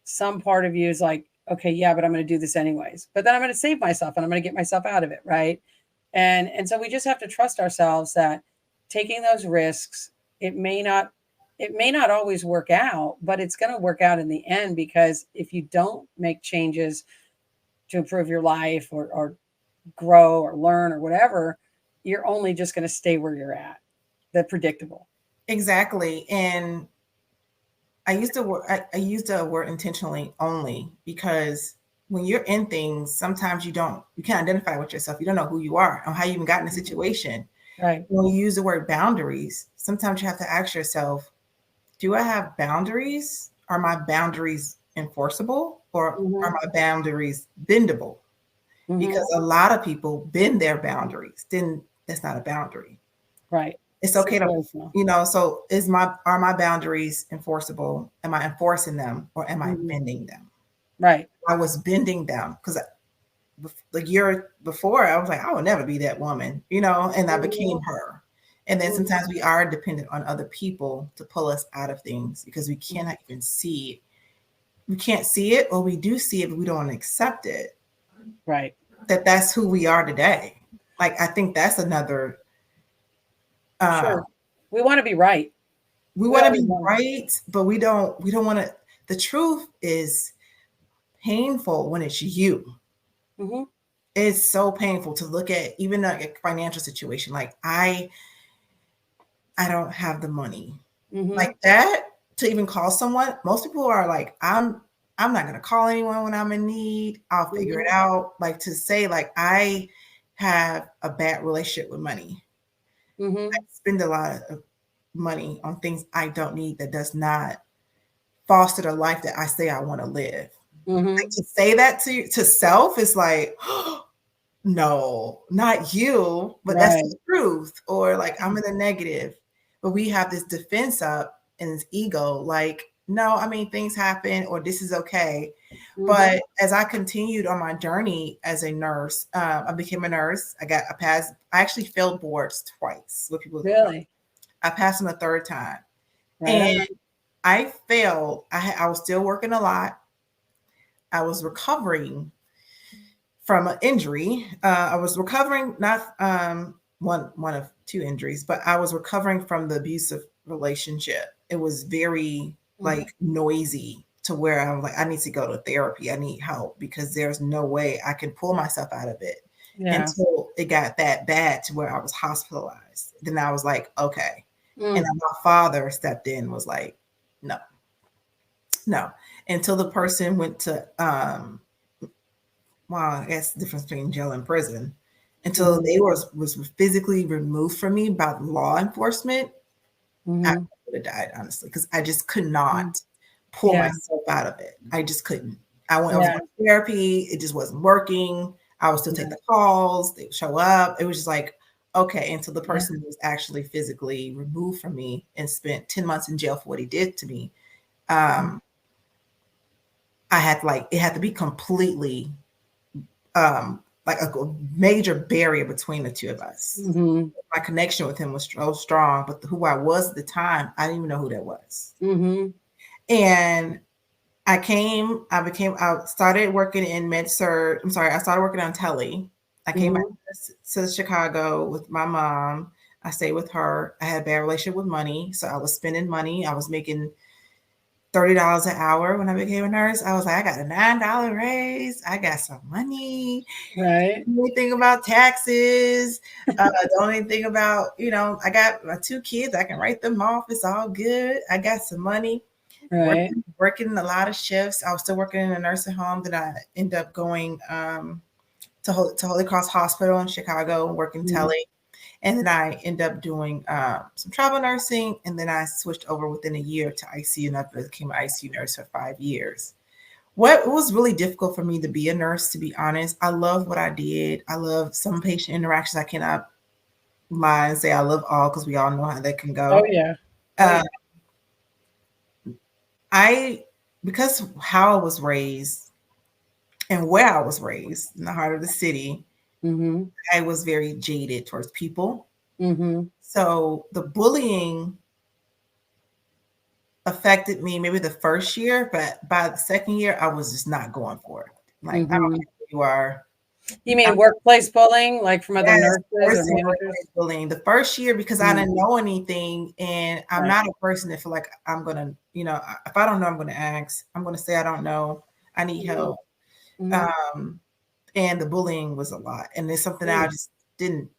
B: some part of you is like, okay, yeah, but I'm going to do this anyways. But then I'm going to save myself, and I'm going to get myself out of it, right? And so we just have to trust ourselves that taking those risks, it may not always work out, but it's going to work out in the end, because if you don't make changes to improve your life, or grow or learn or whatever, you're only just going to stay where you're at. The predictable.
A: Exactly. And I used the word intentionally only, because when you're in things, sometimes you can't identify with yourself. You don't know who you are or how you even got in a situation.
B: Right.
A: When you use the word boundaries, sometimes you have to ask yourself, do I have boundaries? Are my boundaries enforceable, or are my boundaries bendable? Because a lot of people bend their boundaries. Then that's not a boundary.
B: Right.
A: It's okay to, so are my boundaries enforceable? Am I enforcing them, or am I bending them?
B: Right.
A: I was bending them because the year before I was like, I will never be that woman, you know, and I became her. And then sometimes we are dependent on other people to pull us out of things because we cannot even see it. We can't see it, or we do see it, but we don't accept it.
B: Right.
A: That's who we are today. Like, I think that's another.
B: Sure. We want to be right.
A: We want to be right, but we don't want to. The truth is painful when it's you.
B: Mm-hmm.
A: It's so painful to look at, even a financial situation. Like, I don't have the money. Like that, to even call someone. Most people are like, I'm not going to call anyone when I'm in need. I'll figure it out. Like, to say like I have a bad relationship with money. I spend a lot of money on things I don't need, that does not foster the life that I say I want to live. Like, to say that to self is like, no, not you, but that's the truth. Or like, I'm in the negative, but we have this defense up in this ego. Like, no, I mean, things happen, or this is okay. But as I continued on my journey as a nurse, I became a nurse. I actually failed boards twice. What people
B: really?
A: I passed them a third time, and I failed. I was still working a lot. I was recovering from an injury. I was recovering, not one of two injuries, but I was recovering from the abusive relationship. It was very like noisy, to where I was like, I need to go to therapy. I need help, because there's no way I can pull myself out of it until it got that bad to where I was hospitalized. Then I was like, okay. And then my father stepped in, was like, no, until the person went to, well, I guess the difference between jail and prison, until they was physically removed from me by law enforcement. I would have died, honestly, because I just could not pull myself out of it. I just couldn't. I was going to therapy. It just wasn't working. I would still take the calls. They would show up. It was just like, okay, until the person was actually physically removed from me and spent 10 months in jail for what he did to me. I had it had to be completely like a major barrier between the two of us. My connection with him was so strong, but who I was at the time, I didn't even know who that was. And I started working in med-surg. I started working on tele. I came back to Chicago with my mom. I stayed with her. I had a bad relationship with money, so I was spending money. I was making $30 an hour when I became a nurse. I was like, I got a $9 raise. I got some money.
B: Right.
A: Don't even think about taxes. Don't even think about, I got my 2 kids. I can write them off. It's all good. I got some money.
B: Right.
A: Working a lot of shifts. I was still working in a nursing home. Then I ended up going to Holy Cross Hospital in Chicago, working tele. And then I ended up doing some travel nursing. And then I switched over within a year to ICU, and I became an ICU nurse for 5 years. What was really difficult for me to be a nurse, to be honest, I love what I did. I love some patient interactions. I cannot lie and say I love all, because we all know how that can go.
B: Oh, yeah.
A: Because how I was raised and where I was raised, in the heart of the city, I was very jaded towards people. So the bullying affected me maybe the first year, but by the second year, I was just not going for it. Like, I don't know who you are.
B: You mean workplace bullying, like from other nurses or managers?
A: Bullying the first year, because I didn't know anything, and I'm not a person that feel like I'm gonna, if I don't know, I'm gonna ask. I'm gonna say I don't know. I need help. And the bullying was a lot, and it's something that I just didn't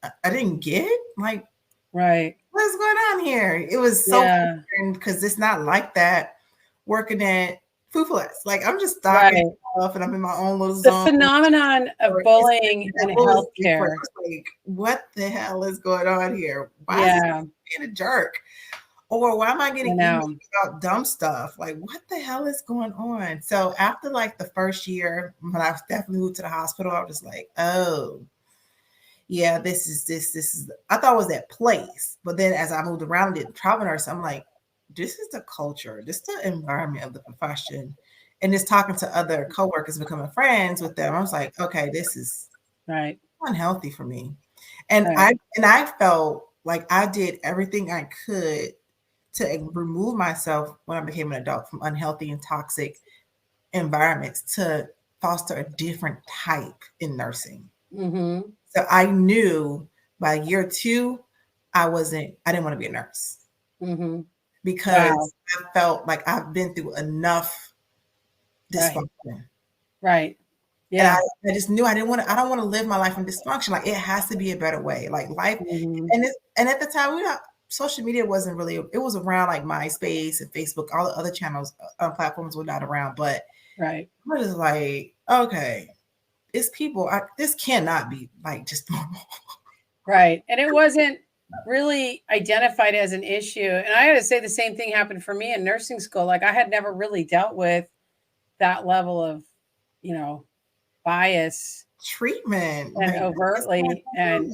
A: get. Like, what's going on here? It was so frustrating, because it's not like that working at Foofless. Like, I'm just stocking stuff, and I'm in my own little zone.
B: The phenomenon of bullying in healthcare.
A: Like, what the hell is going on here? Why is this being a jerk? Or why am I getting emails about dumb stuff? Like, what the hell is going on? So after like the first year, when I definitely moved to the hospital, I was like, oh, yeah, this is, I thought it was that place. But then as I moved around, did travel nurse, I'm like, this is the culture, this is the environment of the profession. and just talking to other coworkers, becoming friends with them, I was like, okay, this is
B: Right.
A: unhealthy for me. And
B: Right.
A: I felt like I did everything I could to remove myself when I became an adult from unhealthy and toxic environments to foster a different type in nursing.
B: Mm-hmm.
A: So I knew by year 2, I didn't want to be a nurse
B: Mm-hmm. Wow.
A: because I felt like I've been through enough
B: Right.
A: dysfunction.
B: Right.
A: And
B: Yeah.
A: I just knew I don't want to live my life in dysfunction. Like, it has to be a better way. Like, life,
B: Mm-hmm.
A: and at the time, social media wasn't really, it was around like MySpace and Facebook, all the other channels, platforms were not around. But
B: Right.
A: I was just like, okay, it's people, this cannot be like just normal.
B: Right. And it wasn't really identified as an issue. And I got to say, the same thing happened for me in nursing school. Like, I had never really dealt with that level of, bias
A: Treatment.
B: and
A: Like, it's not
B: overtly.
A: good.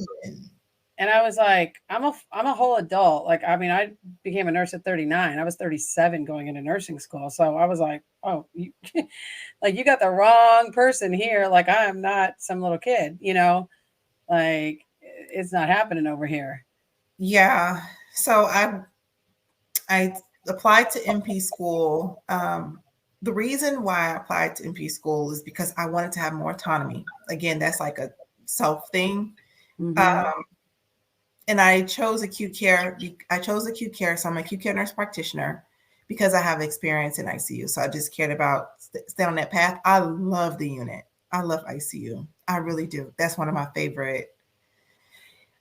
B: And I was like, I'm a whole adult. Like, I mean, I became a nurse at 39. I was 37 going into nursing school. So I was like, oh, like, you got the wrong person here. Like, I am not some little kid, like, it's not happening over here.
A: Yeah. So I applied to NP school. The reason why I applied to NP school is because I wanted to have more autonomy. Again, that's like a self thing.
B: Mm-hmm.
A: And I chose acute care. So I'm an acute care nurse practitioner because I have experience in ICU. So I just cared about staying on that path. I love the unit. I love ICU. I really do. That's one of my favorite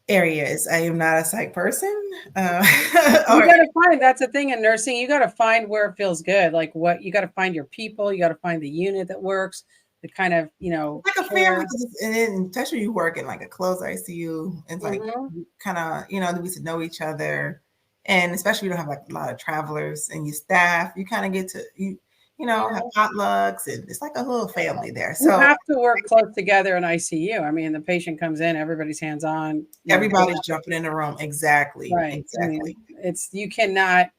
A: areas. I am not a psych person.
B: You got to find, that's the thing in nursing. You got to find where it feels good. Like, you got to find your people. You got to find the unit that works, the kind of,
A: like a family, and then especially you work in like a closed ICU, it's like kind of, we get to know each other, and especially you don't have like a lot of travelers and your staff, you kind of get to have potlucks, and it's like a little family there. So
B: you have to work close together in ICU. I mean, the patient comes in, everybody's hands on.
A: Everybody's jumping in the room. Exactly.
B: Right.
A: Exactly.
B: I mean, you cannot.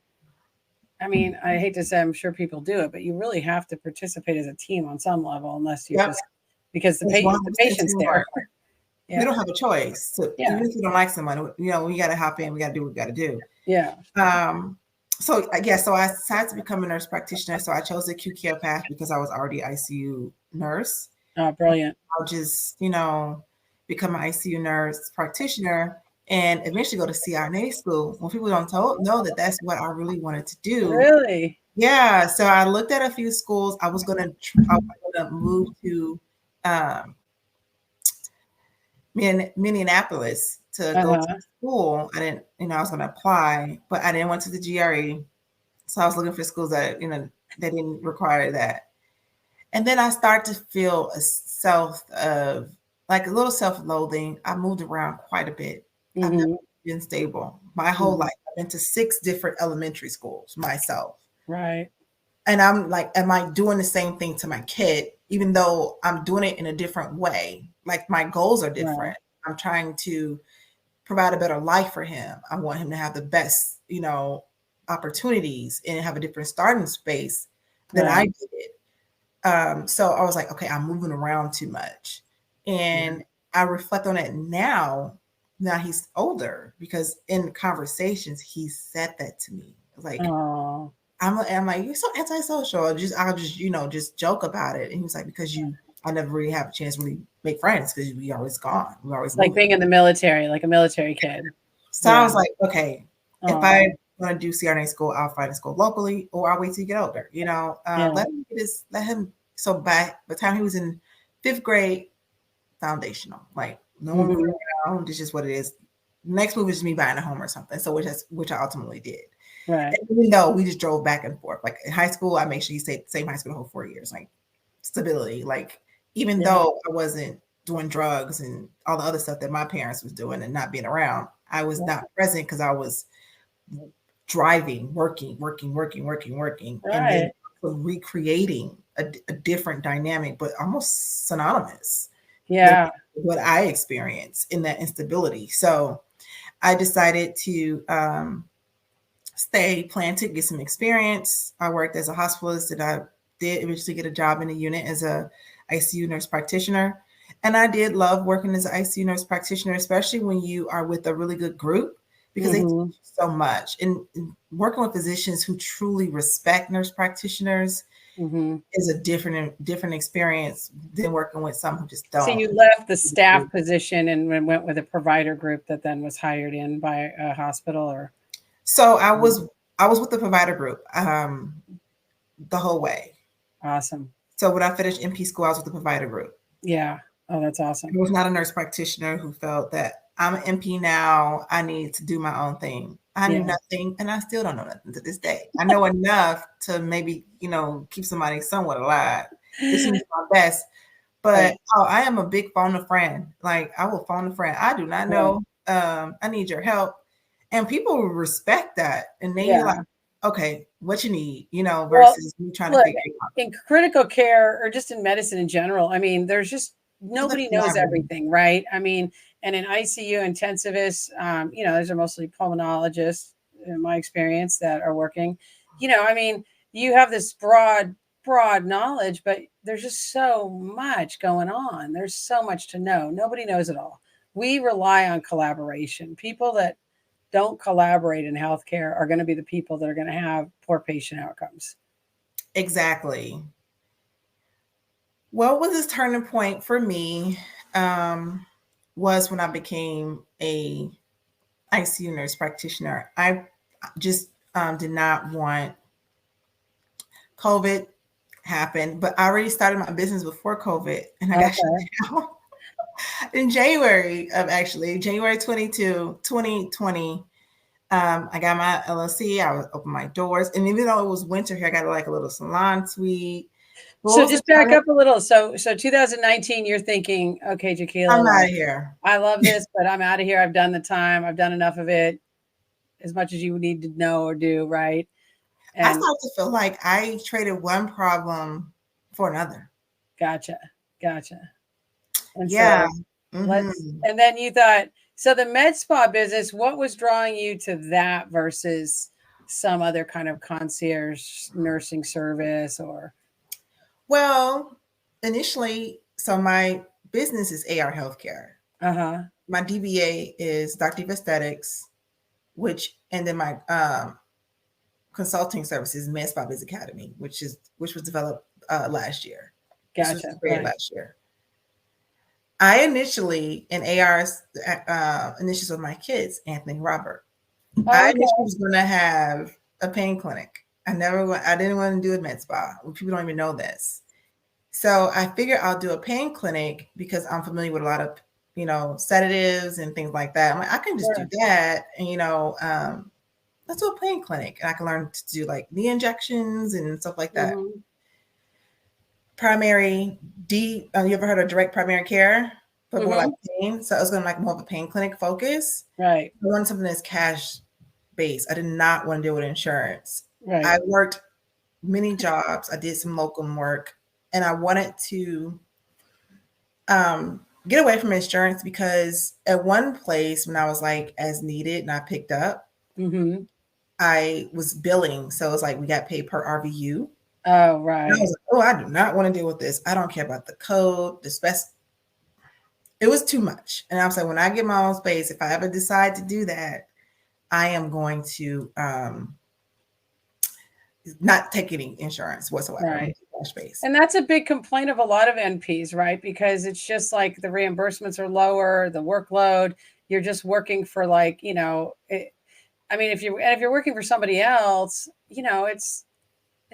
B: I mean, I hate to say, I'm sure people do it, but you really have to participate as a team on some level, unless you just, because the patient's there.
A: Yeah. We don't have a choice. So even if you don't like someone, we got to hop in. We got to do what we got to do.
B: Yeah.
A: So I decided to become a nurse practitioner. So I chose the acute care path because I was already ICU nurse.
B: Oh, brilliant.
A: I'll just, become an ICU nurse practitioner and eventually go to CRNA school. When people don't know that that's what I really wanted to do.
B: Really?
A: Yeah. So I looked at a few schools. I was going to move to Minneapolis to go to school. I didn't, I was going to apply, but I didn't want to the GRE. So I was looking for schools that, that didn't require that. And then I started to feel a little self-loathing. I moved around quite a bit. I've never been stable my whole life. I've been to 6 different elementary schools myself.
B: Right.
A: And I'm like, am I doing the same thing to my kid, even though I'm doing it in a different way? Like, my goals are different. Right. I'm trying to provide a better life for him. I want him to have the best, opportunities and have a different starting space than I did. So I was like, okay, I'm moving around too much. And I reflect on it now he's older, because in conversations, he said that to me. Like, I'm like, you're so antisocial. I'll just joke about it. And he was like, because I never really have a chance to really make friends because we always gone. We're always
B: like moving. Being in the military, like a military kid.
A: So I was like, okay, if I want to do CRNA school, I'll find a school locally, or I'll wait till you get older. Let him. So by the time he was in 5th grade, foundational, like no one moving around. It's just what it is. Next move is me buying a home or something. So which I ultimately did.
B: Right.
A: And even though we just drove back and forth, like in high school, I make sure you stay same high school the whole 4 years, like stability. Like, even though I wasn't doing drugs and all the other stuff that my parents was doing and not being around, I was not present because I was driving, working, and then recreating a different dynamic, but almost synonymous.
B: Yeah.
A: With what I experienced in that instability. So I decided to plan to get some experience. I worked as a hospitalist, and I did eventually get a job in a unit as a ICU nurse practitioner. And I did love working as an ICU nurse practitioner, especially when you are with a really good group, because they teach you so much. And working with physicians who truly respect nurse practitioners is a different experience than working with some who just don't.
B: So you left the staff position and went with a provider group that then was hired in by a hospital, or?
A: So I was with the provider group the whole way.
B: Awesome.
A: So when I finished NP school, I was with the provider group.
B: Yeah. Oh, that's awesome.
A: I was not a nurse practitioner who felt that I'm an NP now, I need to do my own thing. I knew nothing, and I still don't know nothing to this day. I know enough to maybe, keep somebody somewhat alive. This is my best. But I am a big phone a friend. Like, I will phone a friend. I do not know. I need your help. And people will respect that. And then you're like, okay, what you need, versus you trying to figure it out.
B: In critical care, or just in medicine in general, I mean, there's just nobody knows everything, right? I mean, and in ICU intensivists, those are mostly pulmonologists in my experience that are working. I mean, you have this broad knowledge, but there's just so much going on. There's so much to know. Nobody knows it all. We rely on collaboration. People that don't collaborate in healthcare are going to be the people that are going to have poor patient outcomes.
A: Exactly. What was this turning point for me was when I became a ICU nurse practitioner. I just did not want COVID happen, but I already started my business before COVID, and I got shut down in January 2020. I got my LLC. I was open my doors, and even though it was winter here, I got like a little salon suite.
B: So just back up a little. So 2019, you're thinking, okay, Jaykela,
A: I'm out of here.
B: I love this, but I'm out of here. I've done the time. I've done enough of it, as much as you need to know or do, right?
A: And I started to feel like I traded one problem for another.
B: Gotcha. And
A: yeah.
B: And then you thought, so the med spa business, what was drawing you to that versus some other kind of concierge nursing service or?
A: Well, initially, so my business is AR Healthcare. My DBA is Doctorate Aesthetics, and then my consulting services, Med Spa Biz Academy, which was developed last year.
B: Gotcha.
A: This was created last year. I initially, in AR's initials with my kids, Anthony and Robert, I initially was going to have a pain clinic. I didn't want to do a med spa. People don't even know this. So I figured I'll do a pain clinic because I'm familiar with a lot of, sedatives and things like that. I'm like, I can just do that. And, let's do a pain clinic. And I can learn to do like knee injections and stuff like that. Primary you ever heard of direct primary care? But more like pain. So I was going to like more of a pain clinic focus.
B: Right.
A: I wanted something that's cash based. I did not want to deal with insurance.
B: Right.
A: I worked many jobs. I did some locum work, and I wanted to get away from insurance because at one place when I was like as needed and I picked up, I was billing. So it was like we got paid per RVU.
B: Oh, right.
A: And I was like, I do not want to deal with this. I don't care about the code, the spec. It was too much. And I was like, when I get my own space, if I ever decide to do that, I am going to not take any insurance whatsoever.
B: Right. And that's a big complaint of a lot of NPs, right? Because it's just like the reimbursements are lower, the workload, you're just working for like, if you're working for somebody else, it's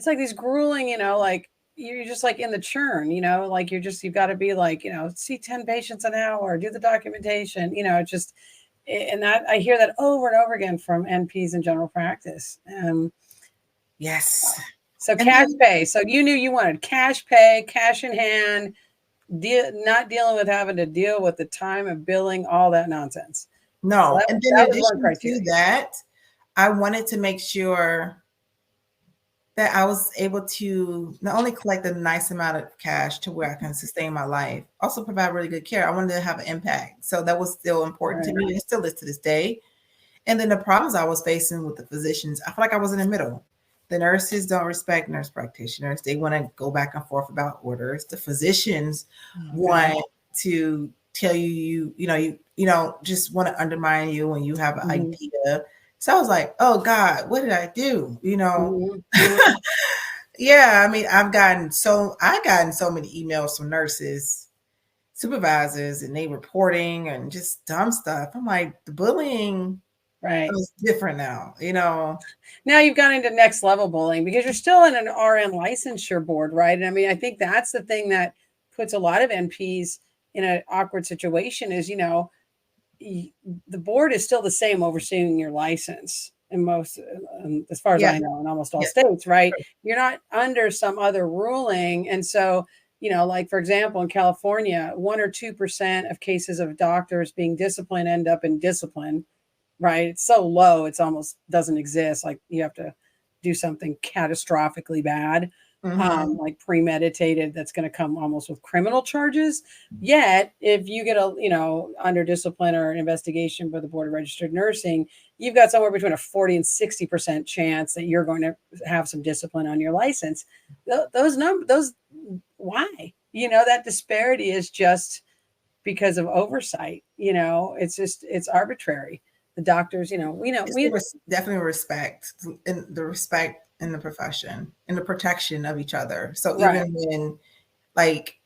B: like these grueling, like you're just like in the churn, like you've got to be like, see 10 patients an hour, do the documentation, and that I hear that over and over again from NPs in general practice.
A: Yes.
B: So cash pay. So you knew you wanted cash pay, cash in hand, not dealing with having to deal with the time of billing, all that nonsense.
A: No. So and then in addition to that, I wanted to make sure that I was able to not only collect a nice amount of cash to where I can sustain my life, also provide really good care. I wanted to have an impact. So that was still important to me. It still is to this day. And then the problems I was facing with the physicians, I feel like I was in the middle. The nurses don't respect nurse practitioners. They want to go back and forth about orders. The physicians want to tell you just want to undermine you when you have an idea. So I was like, oh God, what did I do? Yeah, I mean, I gotten so many emails from nurses, supervisors, and they reporting and just dumb stuff. I'm like, the bullying is different now,
B: Now you've gone into next level bullying because you're still in an RN licensure board, right? And I mean, I think that's the thing that puts a lot of NPs in an awkward situation is, the board is still the same overseeing your license in most, as far as I know, in almost all states, right? You're not under some other ruling. And so, like, for example, in California, 1 or 2% of cases of doctors being disciplined end up in discipline, right? It's so low, it's almost doesn't exist. Like you have to do something catastrophically bad, like premeditated, that's going to come almost with criminal charges. Yet, if you get under discipline or an investigation by the Board of Registered Nursing, you've got somewhere between a 40 and 60% chance that you're going to have some discipline on your license. Those numbers, why? That disparity is just because of oversight. It's arbitrary. The doctors, we
A: definitely respect in the profession and the protection of each other. So even when like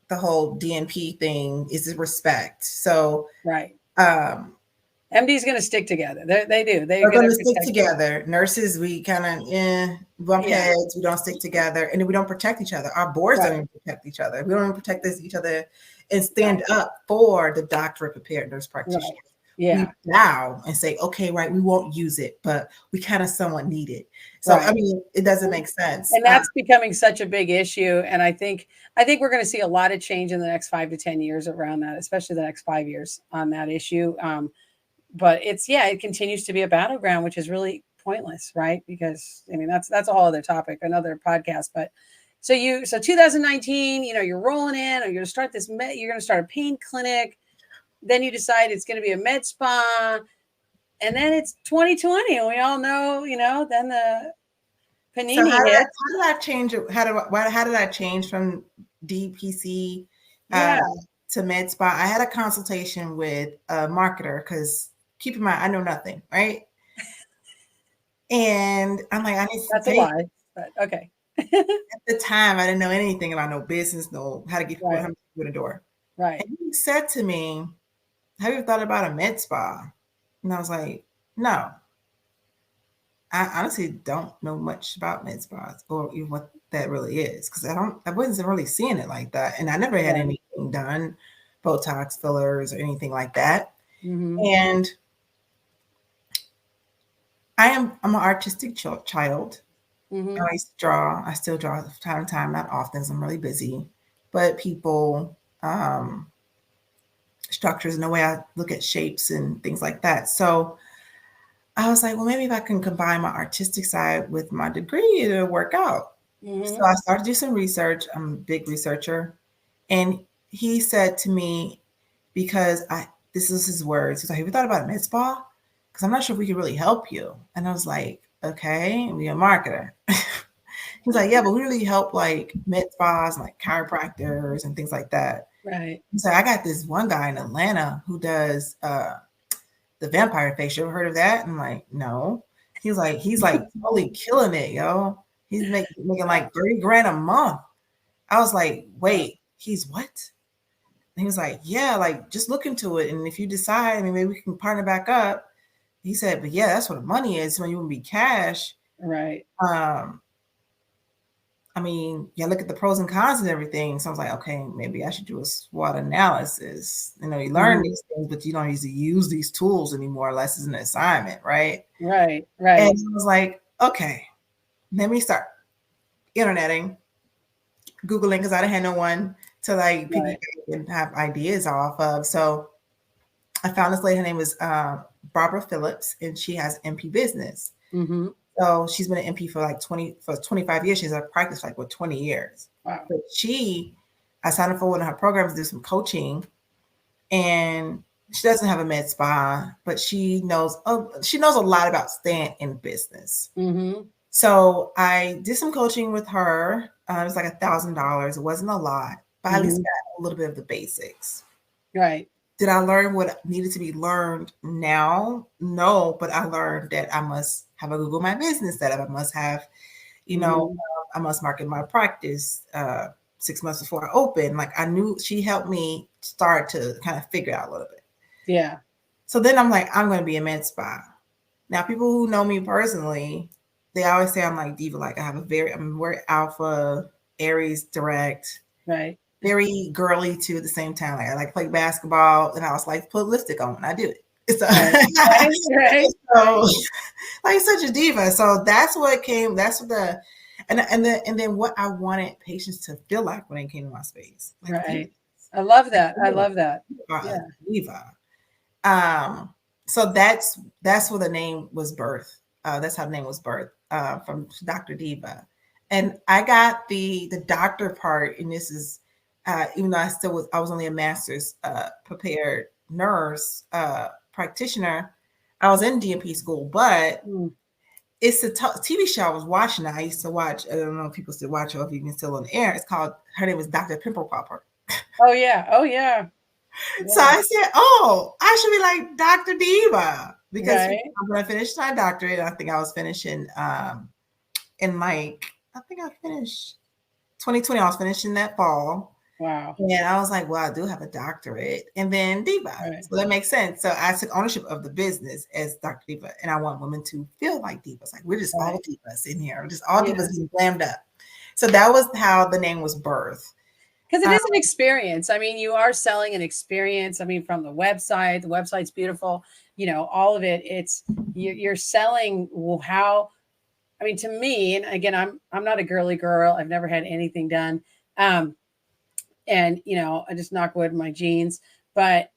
A: the whole DNP thing is respect. So
B: MD's going to stick together. They do.
A: They're going to stick together. Nurses, we kind of bump heads. We don't stick together, and we don't protect each other. Our boards don't even protect each other. We don't even protect each other and stand up for the doctorate prepared nurse practitioner. We bow and say, okay, right, we won't use it, but we kind of somewhat need it. So I mean, it doesn't make sense.
B: And that's becoming such a big issue. And I think we're going to see a lot of change in the next 5 to 10 years around that, especially the next 5 years on that issue. But it continues to be a battleground, which is really pointless, right? Because I mean, that's a whole other topic, another podcast. But so 2019, you're rolling in, or you're going to start you're going to start a pain clinic. Then you decide it's going to be a med spa, and then it's 2020, and we all know, then the panini.
A: So how did I change? How did I change from DPC to med spa? I had a consultation with a marketer because keep in mind I know nothing, right? And I'm like, I need to.
B: That's a lie, but okay.
A: At the time, I didn't know anything about no business, no how to get people through the door.
B: Right.
A: And he said to me, have you thought about a med spa? And I was like, no. I honestly don't know much about med spas or even what that really is because I wasn't really seeing it like that. And I never had anything done, Botox, fillers, or anything like that. And I'm an artistic child. I used to draw. I still draw from time to time, not often, so I'm really busy. But people, structures and the way I look at shapes and things like that. So I was like, well, maybe if I can combine my artistic side with my degree, it'll work out. So I started to do some research. I'm a big researcher. And he said to me, because this is his words, he's like, have you thought about a med spa? Because I'm not sure if we could really help you. And I was like, okay, we're a marketer. He's like, yeah, but we really help like med spas and like chiropractors and things like that.
B: Right.
A: So I got this one guy in Atlanta who does the vampire facial. Ever heard of that? I'm like, no. He's like totally killing it, yo. He's making like $30,000 a month. I was like, wait, he's what? And he was like, yeah, like just look into it. And if you decide, I mean, maybe we can partner back up. He said, but yeah, that's what the money is when you want to be cash.
B: Right.
A: I mean, look at the pros and cons and everything. So I was like, okay, maybe I should do a SWOT analysis. You learn these things, but you don't usually use these tools anymore unless it's an assignment, right?
B: Right.
A: And I was like, okay, let me start interneting, Googling, because I didn't have no one to like people and have ideas off of. So I found this lady. Her name was Barbara Phillips, and she has MP Business. So she's been an MP for like 25 years. She's a practice like 20 years.
B: Wow.
A: But I signed up for one of her programs to do some coaching, and she doesn't have a med spa, but she knows a lot about staying in business. So I did some coaching with her. It was like $1,000. It wasn't a lot, but I at least got a little bit of the basics.
B: Right.
A: Did I learn what needed to be learned now? No, but I learned that I must have a Google My Business setup. I must have, I must market my practice 6 months before I open. Like I knew she helped me start to kind of figure out a little bit.
B: Yeah.
A: So then I'm like, I'm going to be a med spa. Now, people who know me personally, they always say I'm like diva. Like I'm very alpha, Aries, direct,
B: right,
A: very girly too at the same time. Like I like play basketball, and I was like put lipstick on when I do it. So,
B: right.
A: So like such a diva. So that's what came. That's what the and then what I wanted patients to feel like when they came to my space. Like,
B: right. I love that. I love that.
A: Yeah. Diva. So that's where the name was birthed. That's how the name was birthed from Dr. Diva. And I got the doctor part, and this is even though I was only a master's prepared nurse practitioner. I was in DNP school, but it's a TV show I was watching. I used to watch. I don't know if people still watch or if even still on the air. It's called. Her name was Dr. Pimple Popper.
B: Oh yeah. Oh yeah.
A: So I said, "Oh, I should be like Dr. Diva because when I finished my doctorate, I think I was finishing in like I think I finished 2020. I was finishing that fall.
B: Wow.
A: And I was like, well, I do have a doctorate, and then Diva. Right. So that makes sense. So I took ownership of the business as Dr. Diva, and I want women to feel like divas. Like we're just all divas in here. We're just all divas being glammed up. So that was how the name was birthed.
B: Because it is an experience. I mean, you are selling an experience. I mean, from the website's beautiful, all of it. It's you're selling how, I mean, to me, and again, I'm not a girly girl. I've never had anything done. And, I just knock wood in my jeans, but,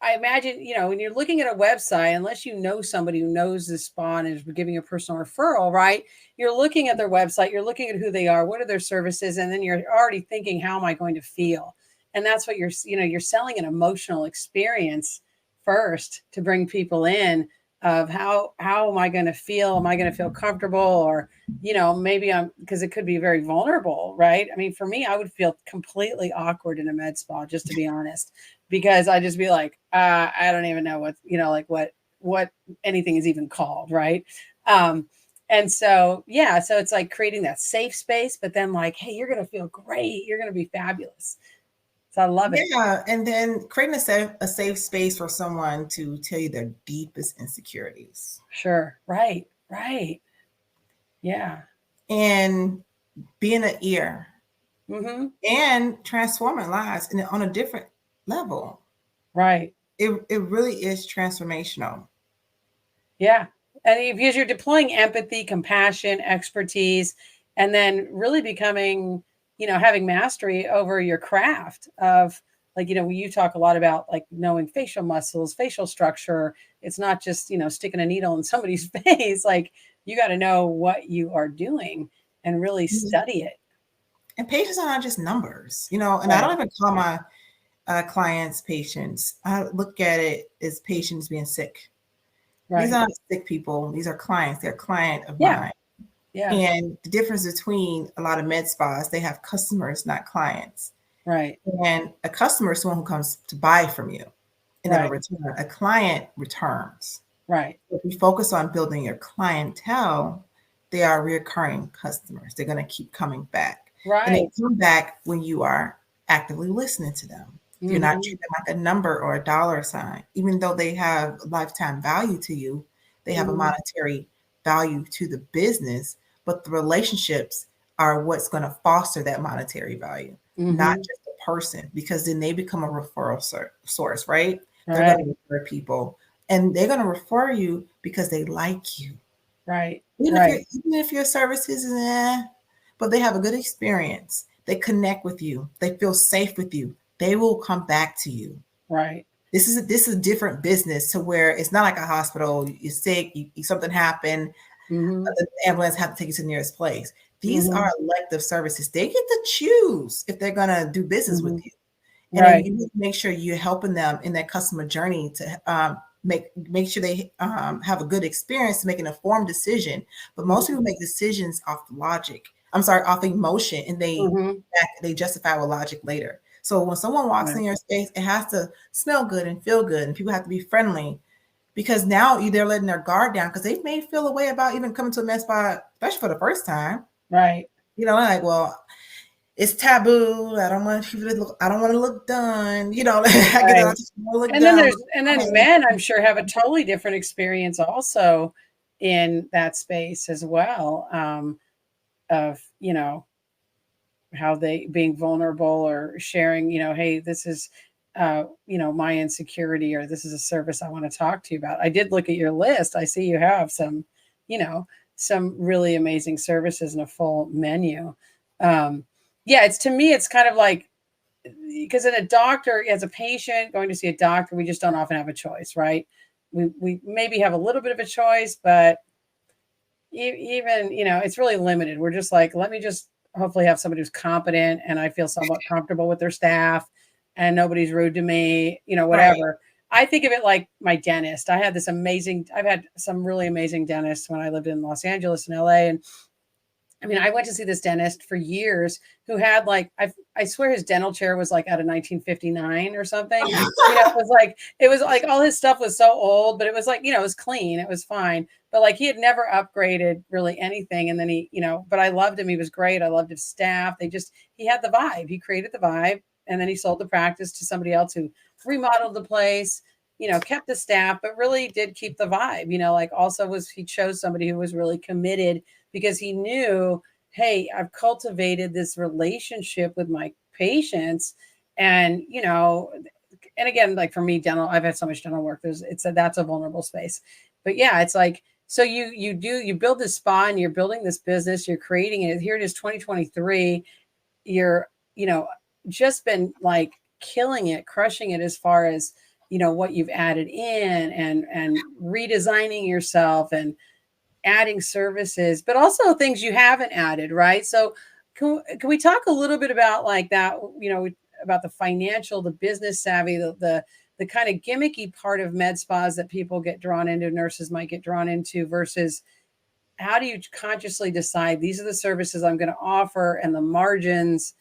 B: I imagine, when you're looking at a website, unless you know somebody who knows this spa and is giving a personal referral, right? You're looking at their website, you're looking at who they are, what are their services, and then you're already thinking, how am I going to feel? And that's what you're selling an emotional experience first to bring people in of how am I going to feel? Am I going to feel comfortable? Or, maybe because it could be very vulnerable, right? I mean, for me, I would feel completely awkward in a med spa, just to be honest, because I just be like, I don't even know what anything is even called. Right. And so, so it's like creating that safe space, but then like, hey, you're going to feel great. You're going to be fabulous. So I love it.
A: Yeah. And then creating a safe space for someone to tell you their deepest insecurities.
B: Sure. Right. Right. Yeah.
A: And being an ear and transforming lives on a different level.
B: Right.
A: It really is transformational.
B: Yeah. And because you're deploying empathy, compassion, expertise, and then really becoming, having mastery over your craft of like, you talk a lot about like knowing facial muscles, facial structure. It's not just, sticking a needle in somebody's face. Like you got to know what you are doing and really study it.
A: And patients are not just numbers, and I don't even call my clients patients. I look at it as patients being sick. Right. These aren't sick people. These are clients. They're a client of mine. Yeah. And the difference between a lot of med spas, they have customers, not clients.
B: Right.
A: And a customer is someone who comes to buy from you. And then a return. A client returns.
B: Right.
A: If we focus on building your clientele, they are recurring customers. They're going to keep coming back.
B: Right.
A: And they come back when you are actively listening to them. You're not treating them like a number or a dollar sign. Even though they have lifetime value to you, they have a monetary value to the business, but the relationships are what's going to foster that monetary value, not just a person, because then they become a referral source, right? They're going to refer people, and they're going to refer you because they like you.
B: Right.
A: Even if your service isn't but they have a good experience. They connect with you. They feel safe with you. They will come back to you.
B: Right.
A: This is a different business to where it's not like a hospital. You're sick, something happened, the ambulance have to take you to the nearest place. These are elective services. They get to choose if they're going to do business with you. And then you need to make sure you're helping them in their customer journey to make sure they have a good experience to make an informed decision. But most people make decisions off logic. I'm sorry, off emotion, and they justify with logic later. So when someone walks in your space, it has to smell good and feel good, and people have to be friendly, because now they're letting their guard down, because they may feel a way about even coming to a med spa, especially for the first time.
B: Right.
A: You know, like, well, it's taboo. I don't want people to look. I don't want to look done. You know,
B: Right.
A: and
B: then men, I'm sure, have a totally different experience also in that space as well, of, you know, how they being vulnerable or sharing, you know, hey, this is, you know, my insecurity, or this is a service I want to talk to you about. I did look at your list. I see you have some, you know, some really amazing services and a full menu. Yeah, to me, it's kind of like, because in a doctor, as a patient going to see a doctor, we just don't often have a choice, right? We maybe have a little bit of a choice, but even, you know, it's really limited. We're just like, let me just hopefully have somebody who's competent and I feel somewhat comfortable with their staff and nobody's rude to me, you know, whatever. Right. I think of it like my dentist. I've had some really amazing dentists when I lived in Los Angeles and LA. And I mean, I went to see this dentist for years who had like, I swear his dental chair was like out of 1959 or something. You know, it was like all his stuff was so old, but it was like, you know, it was clean. It was fine. But like, he had never upgraded really anything. And then he, you know, but I loved him. He was great. I loved his staff. He had the vibe. He created the vibe. And then he sold the practice to somebody else who remodeled the place, you know, kept the staff, but really did keep the vibe, you know, like he chose somebody who was really committed, because he knew, hey, I've cultivated this relationship with my patients. And, you know, and again, like for me, I've had so much dental work. That's a vulnerable space. But yeah, it's like, so you build this spa and you're building this business, you're creating it. Here it is, 2023. You're, you know, just been like killing it, crushing it as far as, you know, what you've added in and redesigning yourself and adding services, but also things you haven't added, right? So can we talk a little bit about like that, you know, about the financial, the business savvy, the kind of gimmicky part of med spas that people get drawn into, nurses might get drawn into, versus how do you consciously decide these are the services I'm going to offer and the margins,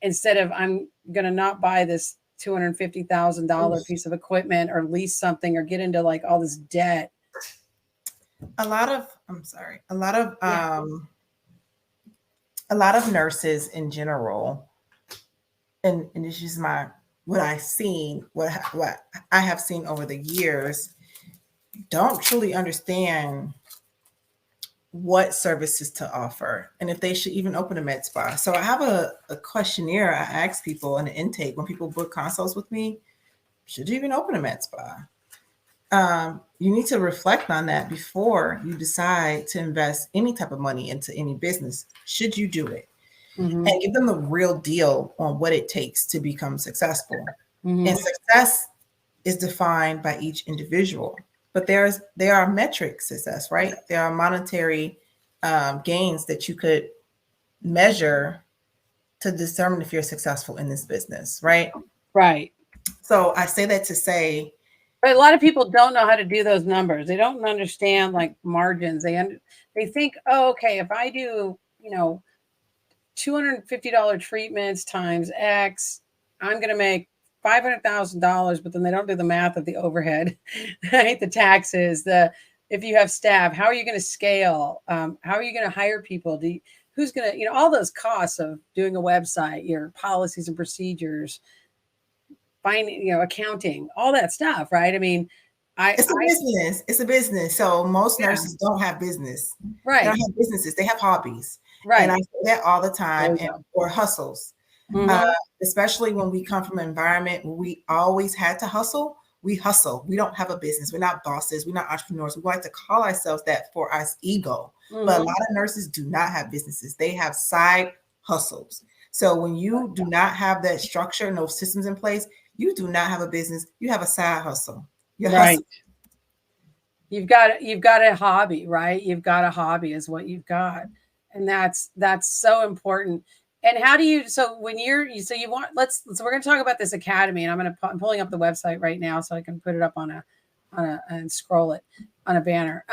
B: instead of I'm going to not buy this $250,000 piece of equipment or lease something or get into like all this debt.
A: A lot of nurses in general, and this is what I have seen over the years, don't truly understand what services to offer and if they should even open a med spa. So I have a questionnaire I ask people in the intake when people book consults with me: should you even open a med spa? You need to reflect on that before you decide to invest any type of money into any business. Should you do it? And give them the real deal on what it takes to become successful. And success is defined by each individual, but there are metric success, right? There are monetary gains that you could measure to determine if you're successful in this business, right?
B: Right.
A: So I say that to say,
B: but a lot of people don't know how to do those numbers. They don't understand like margins. They think, oh, okay, if I do, you know, $250 treatments times X, I'm going to make $500,000. But then they don't do the math of the overhead, right? The taxes, if you have staff, how are you going to scale? How are you going to hire people? Who's going to, you know, all those costs of doing a website, your policies and procedures, you know, accounting, all that stuff, right? I mean,
A: it's a business. So most nurses don't have business.
B: Right.
A: They don't have businesses. They have hobbies.
B: Right.
A: And I say that all the time, or hustles. Especially when we come from an environment where we always had to hustle. We hustle. We don't have a business. We're not bosses. We're not entrepreneurs. We like to call ourselves that for our ego. But a lot of nurses do not have businesses. They have side hustles. So when you do not have that structure and those systems in place, you do not have a business. You have a side hustle.
B: Right. You've got a hobby, right? You've got a hobby is what you've got. And that's so important. And how do you, so when we're going to talk about this academy, and I'm pulling up the website right now so I can put it up on and scroll it on a banner.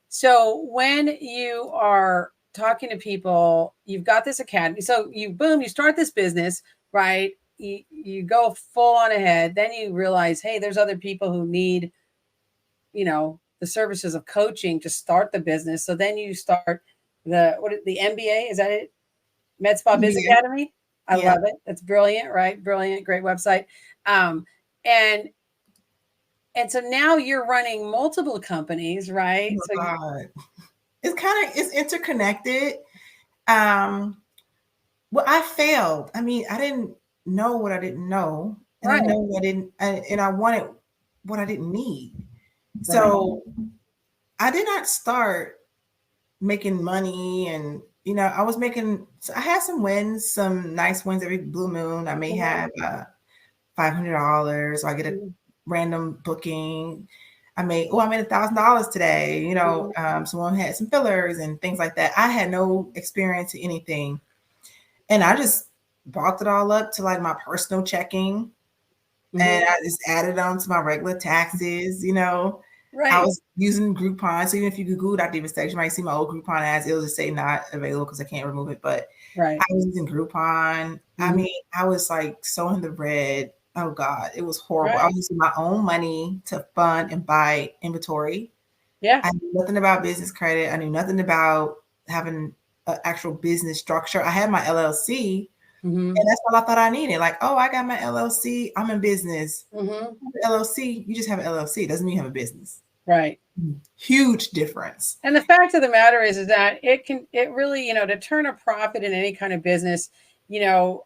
B: So when you are talking to people, you've got this academy. So you start this business, right? You go full on ahead. Then you realize, hey, there's other people who need, the services of coaching to start the business. So then you start the MBA, is that it? Med Spa Biz Academy. I love it. That's brilliant, right? Brilliant, great website. And so now you're running multiple companies, right?
A: Oh, God. It's interconnected. Well, I failed. I mean, I didn't know what I didn't know. And I know and I wanted what I didn't need. Right. So I did not start making money, and I had some wins, some nice wins every blue moon. I may have $500, or I get a random booking. I made $1,000 today. Someone had some fillers and things like that. I had no experience in anything, and I just brought it all up to like my personal checking, and I just added on to my regular taxes. Right. I was using Groupon. So even if you Google Dr. Eva Steck, you might see my old Groupon ads. It'll just say not available because I can't remove it. But I was using Groupon. I mean, I was like so in the red. Oh God, it was horrible. Right. I was using my own money to fund and buy inventory. Yeah. I knew nothing about business credit. I knew nothing about having an actual business structure. I had my LLC. And that's all I thought I needed. Like, oh, I got my LLC. I'm in business. LLC, you just have an LLC. Doesn't mean you have a business. Right. Huge difference.
B: And the fact of the matter is that it really, to turn a profit in any kind of business,
A: I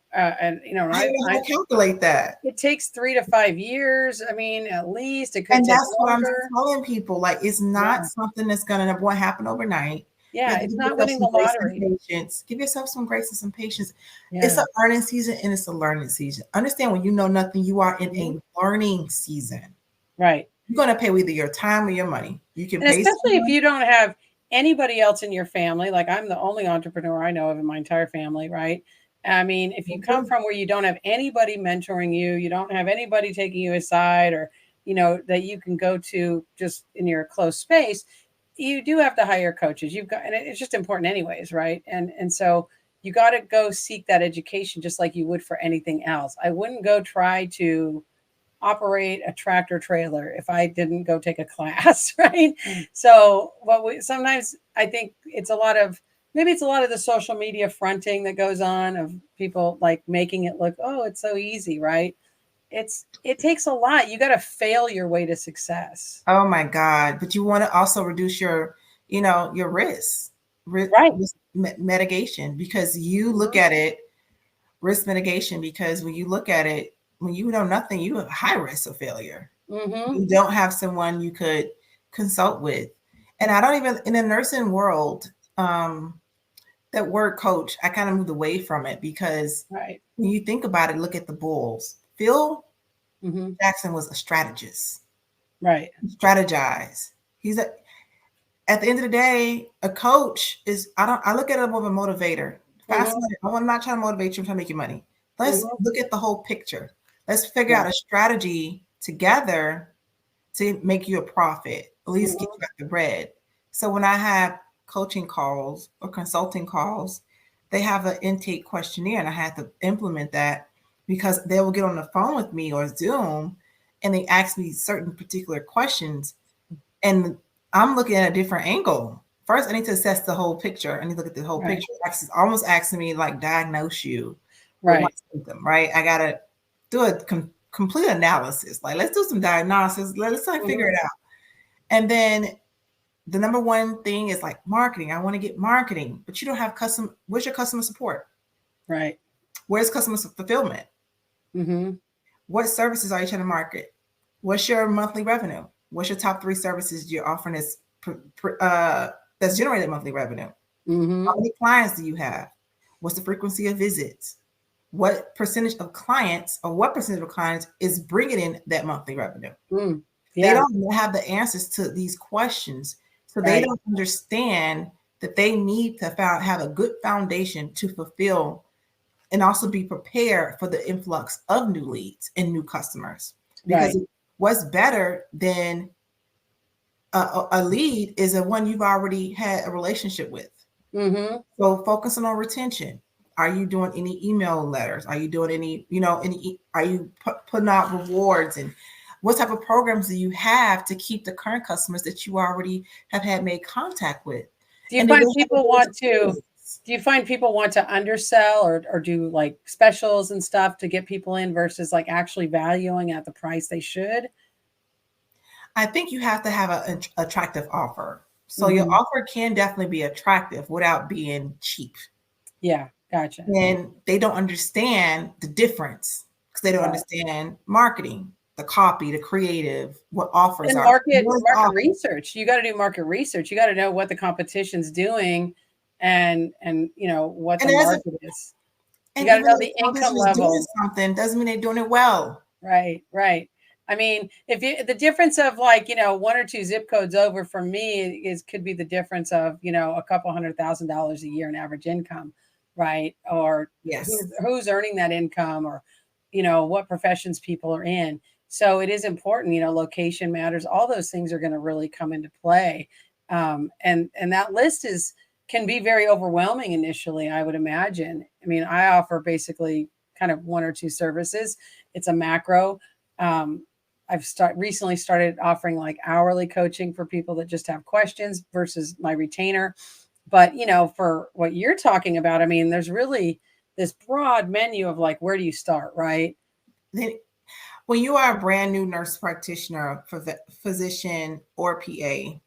A: calculate that.
B: It takes 3 to 5 years. I mean, at least it could.
A: And that's what I'm telling people. Like, it's not something that's going to happen overnight.
B: Yeah, it's not winning the lottery.
A: Give yourself some grace and some patience. Yeah. It's an earning season and it's a learning season. Understand, when you know nothing, you are in a learning season. Right. You're going to pay with either your time or your money. You can,
B: especially if you don't have anybody else in your family. Like, I'm the only entrepreneur I know of in my entire family, right? I mean, if you come from where you don't have anybody mentoring you, you don't have anybody taking you aside, or that you can go to just in your close space, you do have to hire coaches. And it's just important anyways, right? And so you got to go seek that education just like you would for anything else. I wouldn't go try to operate a tractor trailer if I didn't go take a class, right? So sometimes I think it's a lot of the social media fronting that goes on, of people like making it look, oh, it's so easy, right? It takes a lot. You got to fail your way to success.
A: Oh my God. But you want to also reduce your risk mitigation, because you look at it, risk mitigation, because when you look at it, when you know nothing, you have high risk of failure. You don't have someone you could consult with. And I don't even, in the nursing world, that word coach, I kind of moved away from it, because when you think about it, look at the Bulls. Phil Jackson was a strategist. Right. Strategize. At the end of the day, a coach is, I look at it more of a motivator. I'm not trying to motivate you, I'm trying to make you money. Let's look at the whole picture. Let's figure out a strategy together to make you a profit, at least get you back the bread. So when I have coaching calls or consulting calls, they have an intake questionnaire, and I had to implement that, because they will get on the phone with me or Zoom and they ask me certain particular questions, and I'm looking at a different angle. First, I need to assess the whole picture. I need to look at the whole picture. It's almost asking me like diagnose you. Right. Right. I got to do a complete analysis. Like, let's do some diagnosis. Let's figure it out. And then the number one thing is like marketing. I want to get marketing, but you don't have where's your customer support? Right. Where's customer fulfillment? What services are you trying to market? What's your monthly revenue? What's your top 3 services you're offering that's generated monthly revenue? How many clients do you have? What's the frequency of visits? What percentage of clients is bringing in that monthly revenue? They don't have the answers to these questions. So they don't understand that they need to have a good foundation to fulfill and also be prepared for the influx of new leads and new customers. Because what's better than A lead is a one you've already had a relationship with.
B: Mm-hmm.
A: So focusing on retention. Are you doing any email letters? Are you doing any, are you putting out rewards, and what type of programs do you have to keep the current customers that you already have had made contact with?
B: Do you
A: And
B: find people want to undersell or do like specials and stuff to get people in versus like actually valuing at the price they should?
A: I think you have to have an attractive offer. So your offer can definitely be attractive without being cheap.
B: Yeah, gotcha.
A: And they don't understand the difference because they don't understand marketing, the copy, the creative, what offers
B: and
A: are.
B: market research. You got to do market research. You got to know what the competition's doing and what the market is. You got to know the income level.
A: Something doesn't mean they're doing it well.
B: Right. I mean, the difference of like, 1 or 2 zip codes over from me could be the difference of, a couple $100,000 a year in average income, right? Or who's earning that income, or, what professions people are in. So it is important, location matters. All those things are going to really come into play. And that list can be very overwhelming initially, I would imagine. I mean, I offer basically kind of 1 or 2 services. It's a macro. I've recently started offering like hourly coaching for people that just have questions versus my retainer. But, for what you're talking about, I mean, there's really this broad menu of like, where do you start, right?
A: When you are a brand new nurse practitioner, physician, or PA,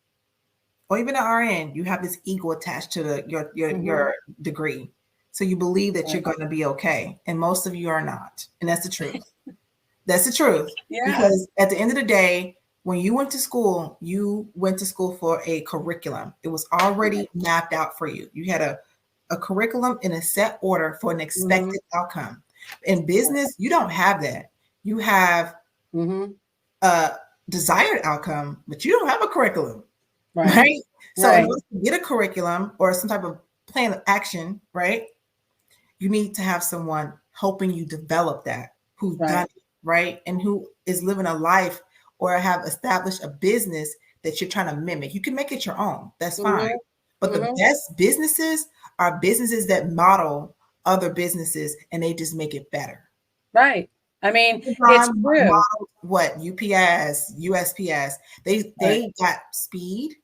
A: or even an RN, you have this ego attached to your degree. So you believe that you're going to be okay. And most of you are not. And that's the truth. That's the truth. Yeah. Because at the end of the day, when you went to school, you went to school for a curriculum. It was already mapped out for you. You had a curriculum in a set order for an expected outcome. In business, you don't have that. You have a desired outcome, but you don't have a curriculum. Right? So in order to get a curriculum or some type of plan of action, right, you need to have someone helping you develop that, who's done it, right? And who is living a life or have established a business that you're trying to mimic. You can make it your own. That's fine. But the best businesses are businesses that model other businesses and they just make it better.
B: Right. I mean, it's true.
A: What UPS, USPS, they got speed.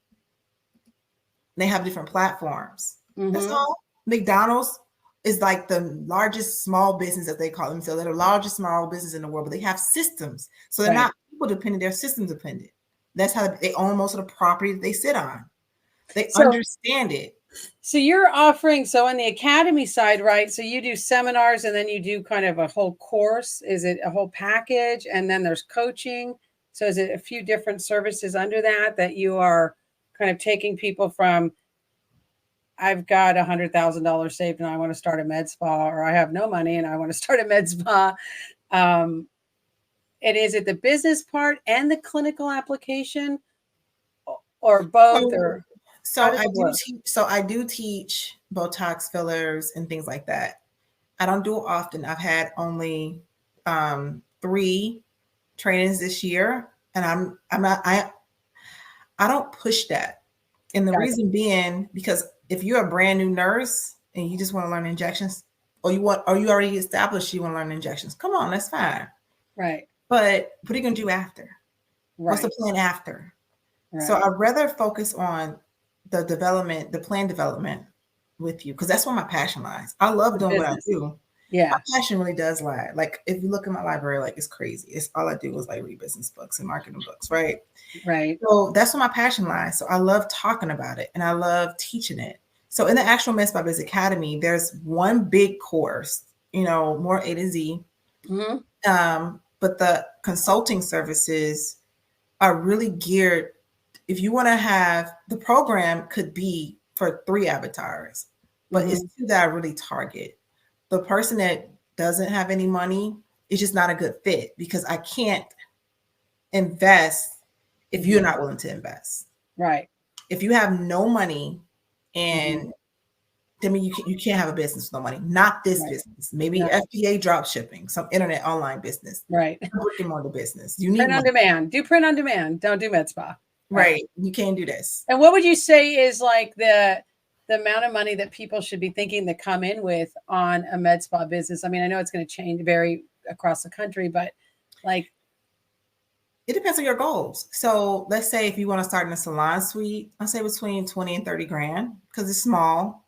A: They have different platforms. That's all. McDonald's is like the largest small business, as they call themselves. They're the largest small business in the world, but they have systems. So they're not people dependent, they're system dependent. That's how they own most of the property that they sit on. They understand it.
B: So you're offering, so on the academy side, right? So you do seminars and then you do kind of a whole course. Is it a whole package? And then there's coaching. So is it a few different services under that you are kind of taking people from, I've got $100,000 saved and I want to start a med spa, or I have no money and I want to start a med spa. And is it the business part and the clinical application, or both?
A: I do teach Botox fillers and things like that. I don't do it often. I've had only 3 trainings this year, and I don't push that. And the reason being, because if you're a brand new nurse and you just want to learn injections, or you already established you want to learn injections, come on, that's fine.
B: Right.
A: But what are you going to do after? Right. What's the plan after? Right. So I'd rather focus on the plan development with you, because that's where my passion lies. I love doing what I do. Yeah. My passion really does lie. Like if you look at my library, like it's crazy. It's all I do is like read business books and marketing books, right?
B: Right.
A: So that's where my passion lies. So I love talking about it and I love teaching it. So in the actual Med Spa Biz Academy, there's one big course, more A to Z. But the consulting services are really geared. If you want to have, the program could be for 3 avatars, but it's 2 that I really target. The person that doesn't have any money is just not a good fit, because I can't invest if you're not willing to invest.
B: Right.
A: If you have no money, and I mean, you can't have a business with no money. Not this business. Maybe FBA drop shipping, some internet online business.
B: Right.
A: Brick and mortar business. You need
B: print on demand. Do print on demand. Don't do med spa.
A: Right. You can't do this.
B: And what would you say is like the amount of money that people should be thinking to come in with on a med spa business? I mean, I know it's going to vary across the country, but like,
A: it depends on your goals. So let's say if you want to start in a salon suite, I'll say between 20 and 30 grand because it's small.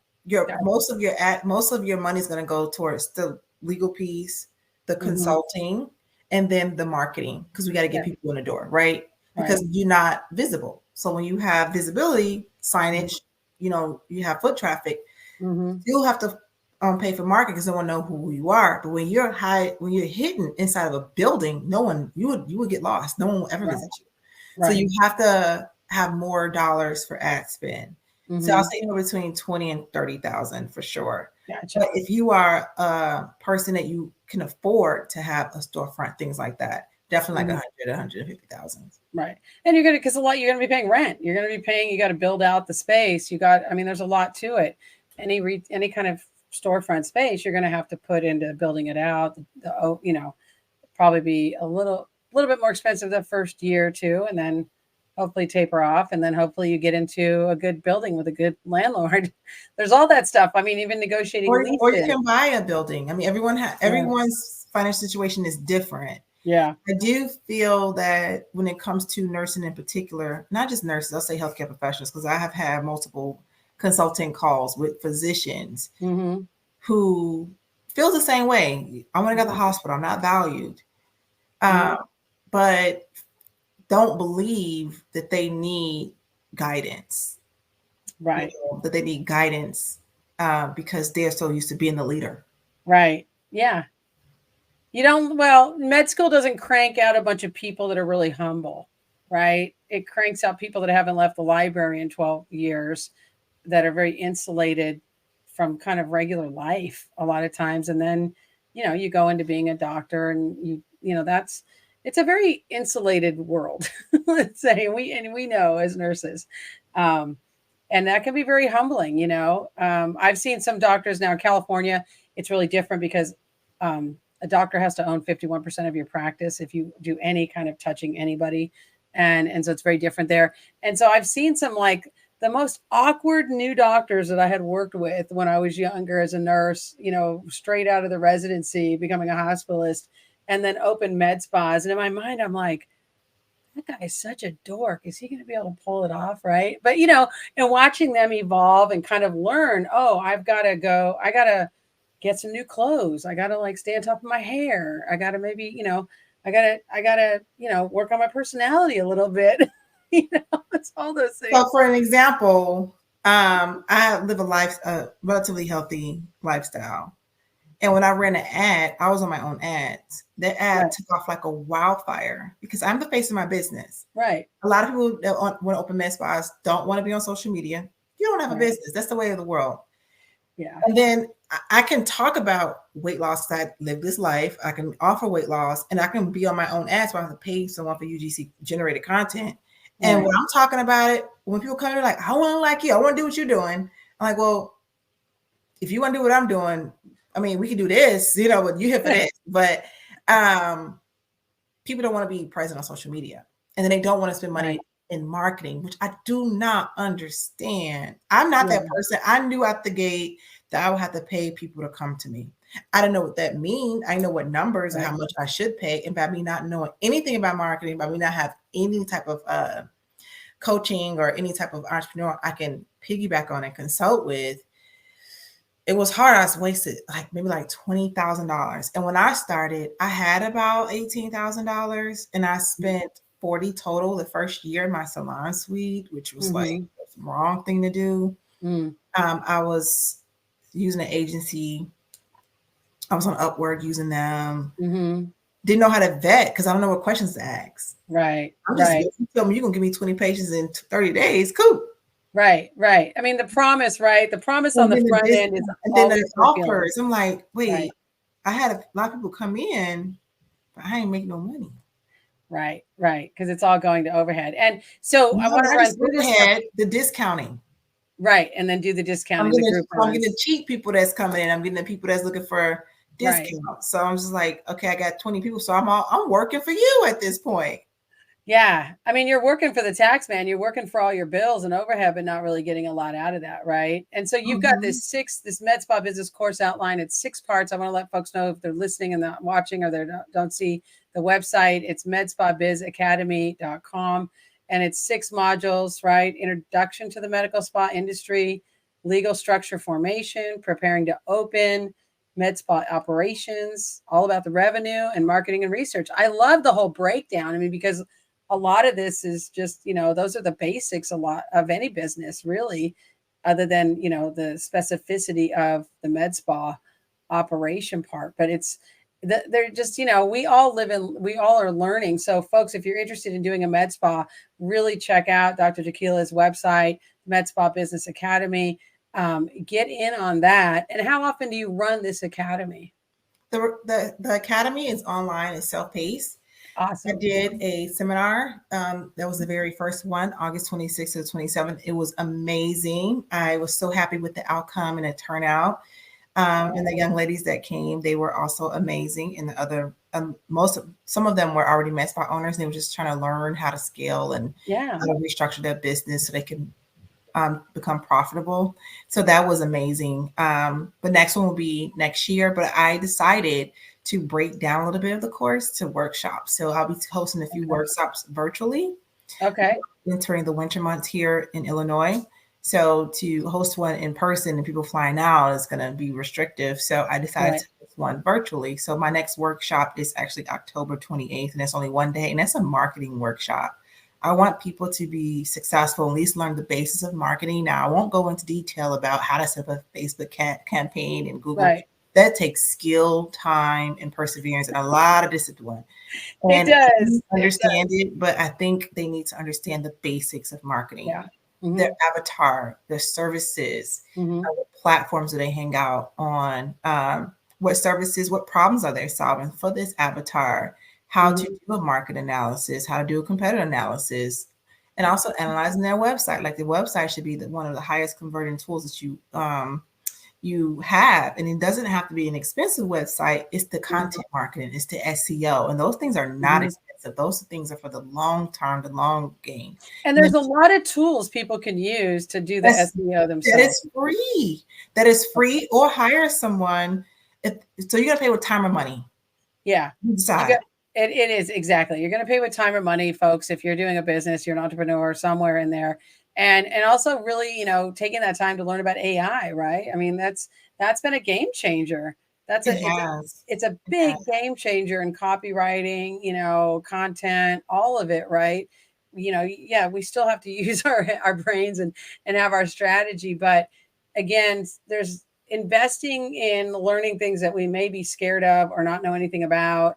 A: Most of your money is going to go towards the legal piece, the consulting, and then the marketing because we got to get people in the door, right? Because you're not visible. So when you have visibility, signage, you have foot traffic, you'll have to pay for marketing because no one know who you are. But when you're hidden inside of a building, you would get lost. No one will ever visit you. So you have to have more dollars for ad spend. So I'll say between 20 and 30,000 for sure. Gotcha. But if you are a person that you can afford to have a storefront, things like that, definitely like 100, 150,000.
B: Right. And you're going to, because you're going to be paying rent. You're going to be paying, you got to build out the space. There's a lot to it. Any kind of storefront space, you're going to have to put into building it out. Probably be a little bit more expensive the first year or two, and then hopefully taper off, and then hopefully you get into a good building with a good landlord. There's all that stuff. I mean, even negotiating leases.
A: Or you can buy a building. I mean, everyone's financial situation is different.
B: Yeah.
A: I do feel that when it comes to nursing in particular, not just nurses, I'll say healthcare professionals, because I have had multiple consulting calls with physicians who feel the same way. I want to go to the hospital. I'm not valued. But don't believe that they need guidance.
B: Right.
A: That they need guidance because they're so used to being the leader.
B: Right. Yeah. Med school doesn't crank out a bunch of people that are really humble, right? It cranks out people that haven't left the library in 12 years, that are very insulated from kind of regular life a lot of times. And then, you go into being a doctor and it's a very insulated world, let's say. We know as nurses, and that can be very humbling. I've seen some doctors now in California. It's really different because, a doctor has to own 51% of your practice if you do any kind of touching anybody. And so it's very different there. And so I've seen some like the most awkward new doctors that I had worked with when I was younger as a nurse, straight out of the residency, becoming a hospitalist, and then open med spas. And in my mind, I'm like, that guy is such a dork. Is he going to be able to pull it off? Right. But, and watching them evolve and kind of learn, I got to get some new clothes. I got to like stay on top of my hair. I got to maybe, I got to, work on my personality a little bit. It's all those things.
A: So for an example, I live a relatively healthy lifestyle. And when I ran an ad, I was on my own ads. That ad took off like a wildfire because I'm the face of my business.
B: Right.
A: A lot of people that want to open med spas don't want to be on social media. You don't have a business. That's the way of the world.
B: Yeah.
A: And then I can talk about weight loss. I live this life. I can offer weight loss, and I can be on my own ads. So I have to pay someone for UGC generated content. And when I'm talking about it, when people come in like, I want to like you, I want to do what you're doing. I'm like, well, if you want to do what I'm doing, I mean, we can do this, but you're here for this. But people don't want to be present on social media. And then they don't want to spend money in marketing, which I do not understand. I'm not that person. I knew out the gate that I would have to pay people to come to me. I don't know what that means. I know what numbers and how much I should pay. And by me not knowing anything about marketing, by me not have any type of coaching or any type of entrepreneur I can piggyback on and consult with, it was hard. I was wasted maybe $20,000. And when I started, I had about $18,000 and I spent 40 total the first year in my salon suite, which was like the wrong thing to do. I was using an agency. I was on Upwork using them. Didn't know how to vet because I don't know what questions to ask.
B: Right.
A: I'm just you tell me you're gonna give me 20 patients in 30 days. Cool.
B: Right. I mean, the promise on the front end is,
A: and then there's offers. I'm like, wait, I had a lot of people come in, but I ain't making no money.
B: Right. Because it's all going to overhead. And so I want to run through
A: the discounting.
B: Right. And then do the discounting.
A: I'm getting the cheap people that's coming in. I'm getting the people that's looking for discounts. So I'm just like, okay, I got 20 people. So I'm working for you at this point.
B: Yeah. I mean, you're working for the tax man, you're working for all your bills and overhead, but not really getting a lot out of that, right? And so you've got this med spa business course outline. It's 6 parts. I want to let folks know if they're listening and not watching or they don't see the website. It's medspabizacademy.com. And it's 6 modules, right? Introduction to the medical spa industry, legal structure formation, preparing to open, med spa operations, all about the revenue and marketing and research. I love the whole breakdown. I mean, because a lot of this is just, those are the basics a lot of any business, really, other than, the specificity of the med spa operation part. But they're just, we all are learning. So folks, if you're interested in doing a med spa, really check out Dr. Jaykela's website, Med Spa Business Academy. Get in on that. And how often do you run this academy?
A: The academy is online, it's self-paced.
B: Awesome.
A: I did a seminar. That was the very first one, August 26th to 27th. It was amazing. I was so happy with the outcome and the turnout. And the young ladies that came, they were also amazing. And the other, some of them were already med spa owners. And they were just trying to learn how to scale and how to restructure their business so they can become profitable. So that was amazing. The next one will be next year, but I decided to break down a little bit of the course to workshops. So I'll be hosting a few workshops virtually.
B: Okay.
A: Entering the winter months here in Illinois. So to host one in person and people flying out is going to be restrictive. So I decided to host one virtually. So my next workshop is actually October 28th, and that's only one day. And that's a marketing workshop. I want people to be successful, at least learn the basis of marketing. Now, I won't go into detail about how to set up a Facebook campaign and Google.
B: Right.
A: That takes skill, time, and perseverance, and a lot of discipline.
B: And it does.
A: Understand it, but I think they need to understand the basics of marketing.
B: Yeah.
A: Their avatar, their services, what platforms do they hang out on, what services, what problems are they solving for this avatar, how to do a market analysis, how to do a competitor analysis, and also analyzing their website. Like the website should be one of the highest converting tools that you have. And it doesn't have to be an expensive website. It's the content marketing, it's the SEO, and those things are not expensive. Those things are for the long term, the long game.
B: And there's a lot of tools people can use to do the SEO themselves.
A: That is free. That is free, or hire someone. So you're gonna pay with time or money.
B: Yeah.
A: You decide.
B: It is exactly. You're going to pay with time or money, folks. If you're doing a business, you're an entrepreneur somewhere in there, and also really, taking that time to learn about AI, right? I mean, that's been a game changer. It's a big game changer in copywriting, content, all of it, right? We still have to use our brains and have our strategy, but again, there's investing in learning things that we may be scared of or not know anything about.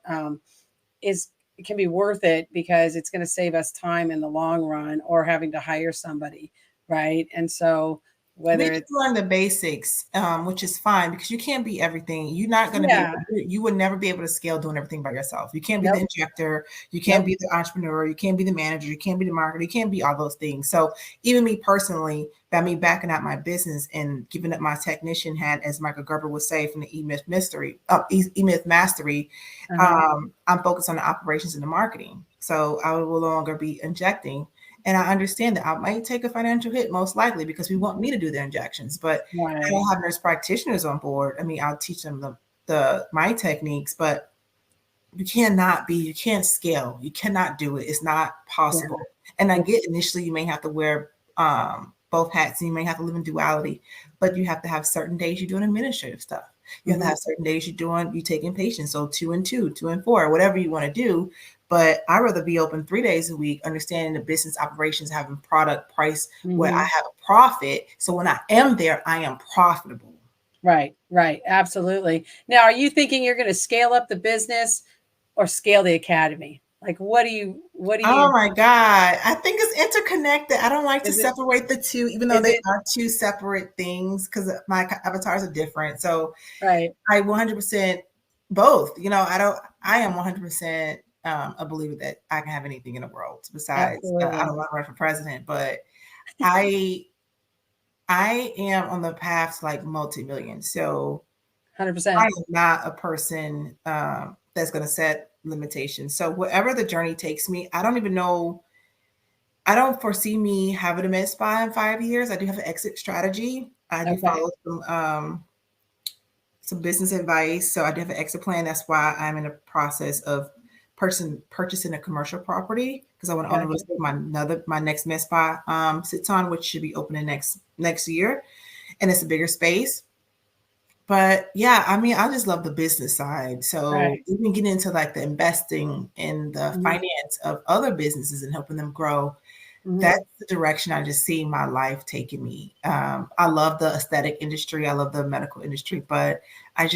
B: It can be worth it because it's going to save us time in the long run, or having to hire somebody, right? And so whether it's
A: learn the basics, which is fine, because you can't be everything. You're not going to you would never be able to scale doing everything by yourself. You can't be the injector, you can't be the entrepreneur, you can't be the manager, you can't be the marketer, you can't be all those things. So even me personally, by me backing out my business and giving up my technician hat, as Michael Gerber would say from the E-Myth Mastery, I'm focused on the operations and the marketing. So I will no longer be injecting. And I understand that I might take a financial hit, most likely, because we want me to do the injections. But I don't have nurse practitioners on board. I mean, I'll teach them my techniques, but you can't scale. You cannot do it. It's not possible. Yeah. And I get initially you may have to wear both hats, and you may have to live in duality, but you have to have certain days you're doing administrative stuff. You have to have certain days you're taking patients. So 2 and 2, 2 and 4, whatever you want to do. But I'd rather be open 3 days a week, understanding the business operations, having product price where I have a profit. So when I am there, I am profitable.
B: Right. Absolutely. Now, are you thinking you're going to scale up the business or scale the academy? Like, what do you?
A: Oh my God. I think it's interconnected. I don't like to separate the two, even though they are two separate things, because my avatars are different. So I 100% both, I am 100% a believer that I can have anything in the world. Besides, I don't want to run for president, but I am on the path to like multi-million. So
B: 100%.
A: I am not a person that's going to set limitations. So wherever the journey takes me, I don't even know. I don't foresee me having a med spa in 5 years. I do have an exit strategy. I do
B: Okay.
A: follow some business advice. So I do have an exit plan. That's why I'm in the process of purchasing a commercial property because I want to own
B: Gotcha.
A: my next med spa sits on, which should be opening next year, and it's a bigger space. But yeah, I mean, I just love the business side. So
B: Right.
A: even getting into like the investing in the
B: Mhm.
A: finance of other businesses and helping them grow,
B: Mhm.
A: that's the direction I just see my life taking me. I love the aesthetic industry. I love the medical industry, but I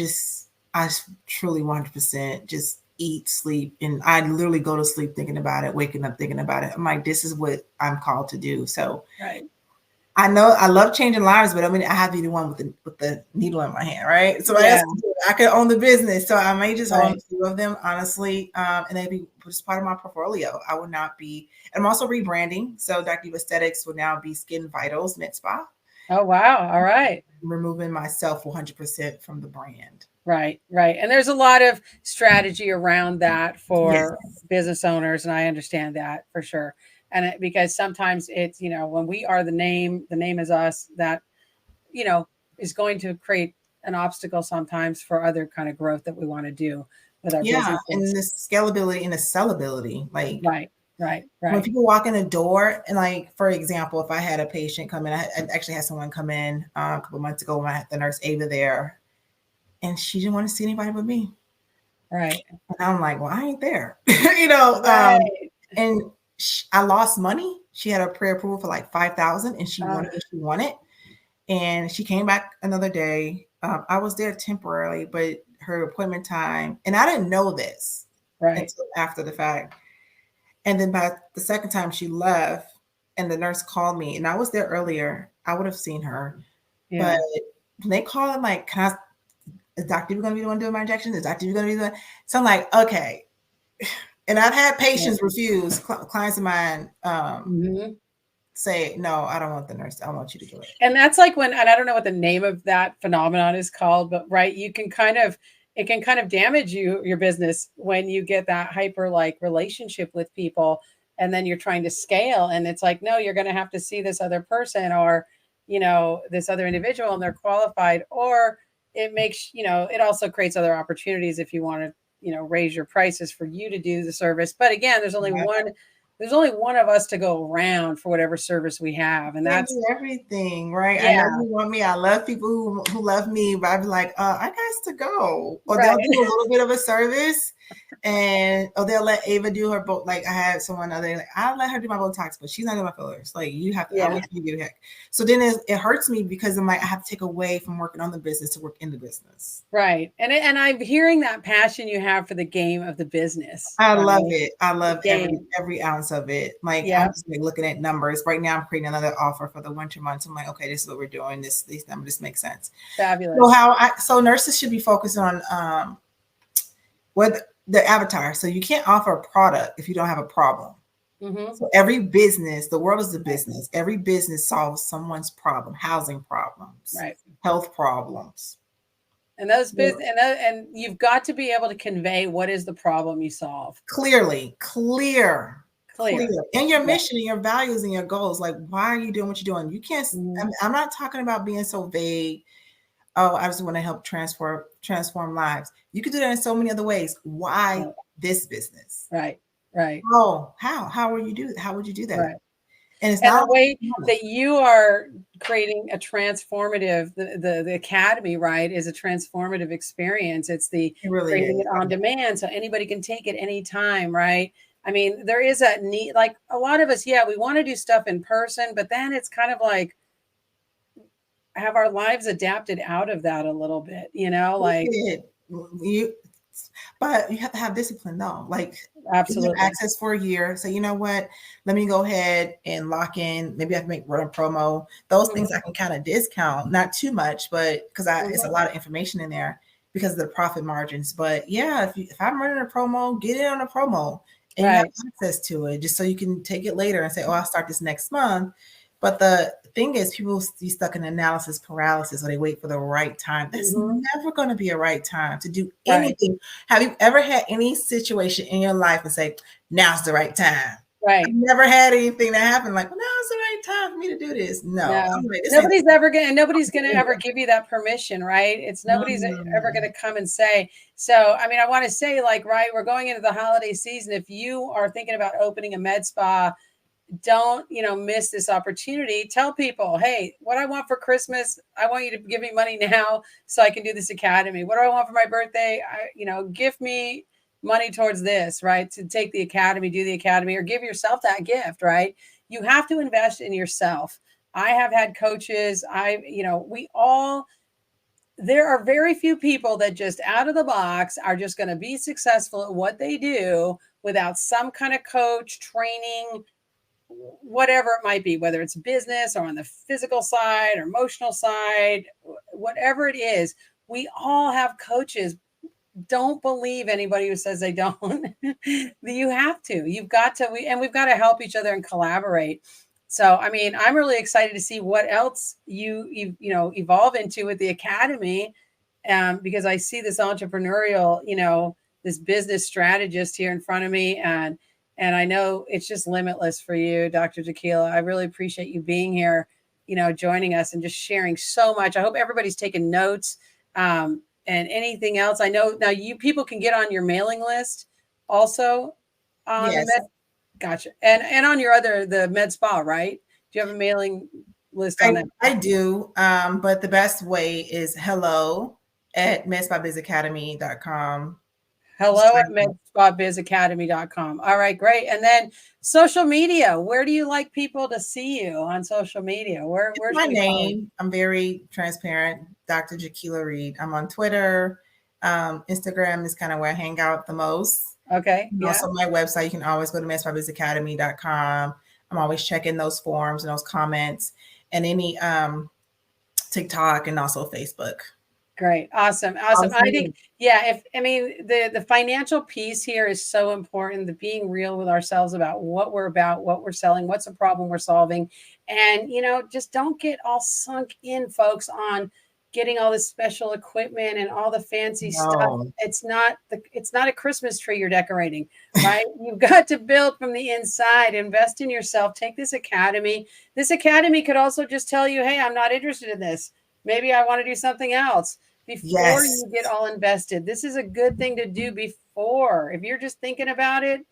A: truly 100% just eat, sleep, and I literally go to sleep thinking about it, waking up thinking about it. I'm like, this is what I'm called to do. So
B: Right.
A: I know I love changing lives, but I mean, I have to be the one with the needle in my hand, right? So
B: Yeah.
A: I could own the business, so I may just own
B: Right.
A: a few of them, honestly, and they'd be just part of my portfolio. I would not be. And I'm also rebranding, so Dr. Aesthetics will now be Skin Vitals Med Spa,
B: Oh, wow. All right.
A: removing myself 100% from the brand.
B: Right, right. And there's a lot of strategy around that
A: Yes.
B: for business owners, and I understand that for sure. And because sometimes it's, when we are the name is us, that, you know, is going to create an obstacle sometimes for other kind of growth that we want to do with our
A: Yeah, and
B: businesses.
A: the scalability and the sellability, like
B: Right, right,
A: when
B: right,
A: people walk in the door, and like for example, if I had a patient come in, I actually had someone come in a couple months ago when I had the nurse Ava there, and she didn't want to see anybody but me.
B: right,
A: And I'm like, well, I ain't there, you know.
B: right.
A: And I lost money. She had a pre-approval for like 5,000, and she
B: Uh,
A: wanted what she wanted. And she came back another day. I was there temporarily, but her appointment time, and I didn't know this
B: right.
A: until after the fact. And then by the second time she left, and the nurse called me, and I was there earlier, I would have seen her. But
B: Yeah.
A: when they call, I'm like, is Dr. going to be the one doing my injection? Is Dr. going to be the one? So I'm like, okay. And I've had
B: Yeah.
A: patients refuse, clients of mine
B: Mhm.
A: say, no, I don't want the nurse. I want you to do it.
B: And that's like when, and I don't know what the name of that phenomenon is called, but right, it can kind of damage your business when you get that hyper like relationship with people, and then you're trying to scale, and it's like, no, you're going to have to see this other person, or, this other individual, and they're qualified, or it makes, it also creates other opportunities if you want to, raise your prices for you to do the service. But again, there's only one of us to go around for whatever service we have. And
A: Can't
B: that's,
A: do everything, right? I know
B: yeah,
A: you want me. I love people who love me, but I'd be like, I got to go. Or they'll
B: right.
A: do a little bit of a service, and or they'll let Ava do her boat. Like I had someone other, like I'll let her do my Botox, but she's not doing my fillers. Like you have to, I'll
B: Yeah.
A: let you do heck. So then it hurts me because I'm like, I have to take away from working on the business to work in the business.
B: Right. And I'm hearing that passion you have for the game of the business,
A: I love
B: right?
A: it. I
B: The
A: love every
B: game.
A: every ounce of it. Like I'm
B: Yeah.
A: just like looking at numbers right now. I'm creating another offer for the winter months. I'm like, okay, this is what we're doing. These numbers make sense. So
B: Fabulous.
A: so nurses should be focused on what the avatar. So you can't offer a product if you don't have a problem.
B: Hmm.
A: So every business, the world is a business. Every business solves someone's problem, housing problems,
B: Right.
A: health problems.
B: And those business and you've got to be able to convey what is the problem you solve.
A: Clear,
B: Clear.
A: and your
B: Yeah.
A: mission and your values and your goals. Like, why are you doing what you're doing? You can't.
B: Mhm.
A: I'm not talking about being so vague. Oh, I just want to help transform lives. You could do that in so many other ways. Why
B: Right.
A: this business?
B: Right. Right.
A: Oh, how would you do? How would you do that?
B: Right.
A: And it's
B: And the
A: not
B: way
A: money.
B: that you are creating a transformative, the academy, right, is a transformative experience. It's the
A: It really
B: creating
A: is.
B: it on demand so anybody can take it anytime, right? I mean, there is a need, like a lot of us, yeah, we want to do stuff in person, but then it's kind of like have our lives adapted out of that a little bit, like
A: You, but you have to have discipline though. Like you have
B: absolutely.
A: access for a year. So you know what? Let me go ahead and lock in. Maybe I can run a promo. Those things
B: Mhm,
A: I can kind of discount, not too much, but because it's a
B: mhm.
A: lot of information in there because of the profit margins. But yeah, if I'm running a promo, get it on a promo and you have
B: Right.
A: access to it just so you can take it later and say, oh, I'll start this next month. But the thing is, people be stuck in analysis paralysis, or they wait for the right time. That's never going to be a right time to do anything. Right. Have you ever had any situation in your life and say, now's the right time?
B: Right.
A: I've never had anything that happened like, well, now's the right time for me to do this. No.
B: Like, nobody's gonna ever give you that permission, right? It's nobody's ever gonna come and say. So, I mean, I want to say, like, right, we're going into the holiday season. If you are thinking about opening a med spa, don't, miss this opportunity. Tell people, hey, what I want for Christmas, I want you to give me money now so I can do this academy. What do I want for my birthday? Gift me money towards this, right? To take the academy, do the academy, or give yourself that gift, right? You have to invest in yourself. I have had coaches. There are very few people that just out of the box are just going to be successful at what they do without some kind of coach, training, whatever it might be, whether it's business or on the physical side or emotional side, whatever it is. We all have coaches. Don't believe anybody who says they don't. You have to. You've got to. We've got to help each other and collaborate. So, I mean, I'm really excited to see what else you evolve into with the academy, because I see this entrepreneurial, this business strategist here in front of me, and I know it's just limitless for you, Dr. Jaykela. I really appreciate you being here, joining us and just sharing so much. I hope everybody's taking notes, and anything else. I know now you people can get on your mailing list also.
A: Yes.
B: Gotcha. And on your the med spa, right? Do you have a mailing list on that?
A: I do. But the best way is hello@medspabizacademy.com.
B: hello@medspabizacademy.com. All right, great. And then social media. Where do you like people to see you on social media? Where's
A: my name? I'm very transparent. Dr. Jaykela Reed. I'm on Twitter. Instagram is kind of where I hang out the most.
B: Okay.
A: Yeah. Also, my website, you can always go to medspabizacademy.com. I'm always checking those forums and those comments, and any TikTok and also Facebook.
B: Great. Awesome. I think, the financial piece here is so important, the being real with ourselves about what we're selling, what's the problem we're solving. And, just don't get all sunk in, folks, on getting all this special equipment and all the fancy stuff. It's not a Christmas tree you're decorating, right? You've got to build from the inside, invest in yourself, take this academy. This academy could also just tell you, hey, I'm not interested in this. Maybe I want to do something else before you get all invested. This is a good thing to do before. If you're just thinking about it,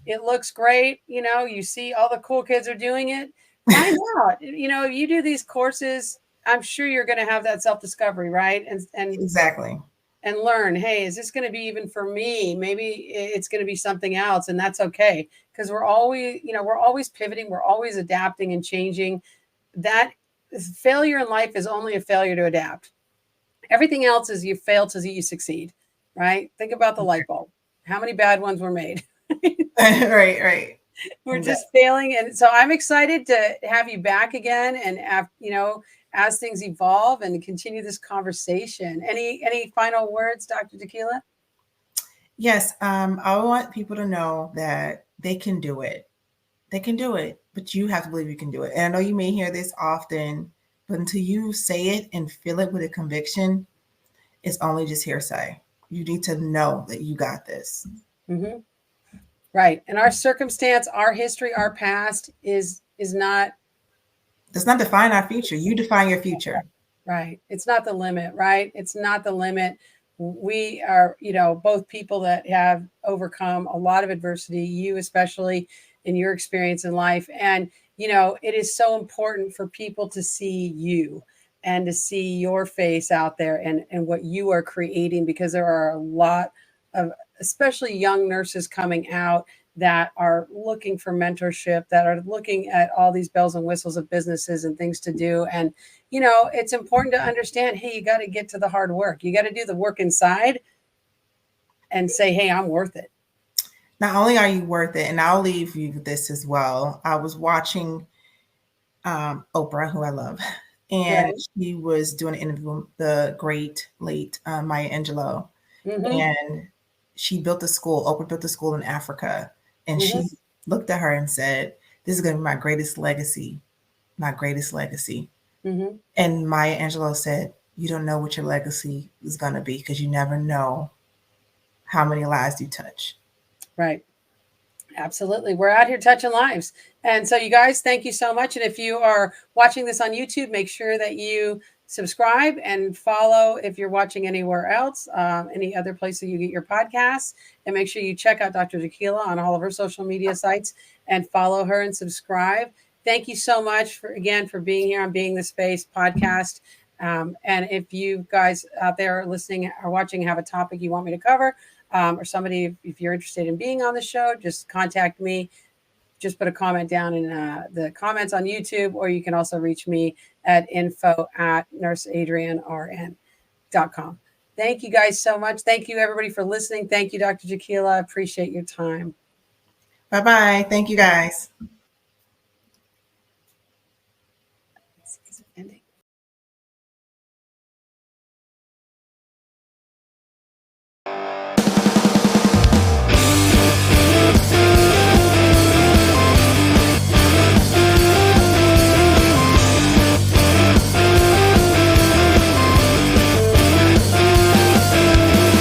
B: it looks great. You see all the cool kids are doing it. Find out, if you do these courses, I'm sure you're going to have that self-discovery, right? And
A: exactly.
B: And learn, hey, is this going to be even for me? Maybe it's going to be something else, and that's okay. Because we're always pivoting, we're always adapting and changing. That failure in life is only a failure to adapt. Everything else is you fail till you succeed, right? Think about the light bulb. How many bad ones were made?
A: Right.
B: We're just failing. And so I'm excited to have you back again, and as things evolve and continue this conversation. Any final words, Dr. Jaykela?
A: Yes. I want people to know that they can do it. They can do it, but you have to believe you can do it. And I know you may hear this often, but until you say it and feel it with a conviction, it's only just hearsay. You need to know that you got this.
B: Mm-hmm. Right. And our circumstance, our history, our past does not
A: define our future. You define your future.
B: Right. It's not the limit, right? It's not the limit. We are, both people that have overcome a lot of adversity, you especially in your experience in life. And, it is so important for people to see you and to see your face out there and what you are creating, because there are a lot of, especially young nurses coming out that are looking for mentorship, that are looking at all these bells and whistles of businesses and things to do. And, it's important to understand, hey, you got to get to the hard work. You got to do the work inside and say, hey, I'm worth it.
A: Not only are you worth it, and I'll leave you with this as well. I was watching Oprah, who I love, and she was doing an interview with the great late Maya Angelou. Mm-hmm. And she built a school. Oprah built a school in Africa. And she looked at her and said, this is going to be my greatest legacy. my greatest legacy.
B: Mm-hmm.
A: And Maya Angelou said, you don't know what your legacy is going to be because you never know how many lives you touch.
B: Right. Absolutely. We're out here touching lives. And so, you guys, thank you so much. And if you are watching this on YouTube, make sure that you subscribe and follow if you're watching anywhere else, any other place that you get your podcasts. And make sure you check out Dr. Jaykela on all of her social media sites and follow her and subscribe. Thank you so much for being here on Being the Space podcast. And if you guys out there listening or watching have a topic you want me to cover, or somebody, if you're interested in being on the show, just contact me. Just put a comment down in the comments on YouTube, or you can also reach me at info@nurseadrianrn.com. Thank you guys so much. Thank you, everybody, for listening. Thank you, Dr. Jaykela. I appreciate your time.
A: Bye-bye. Thank you, guys.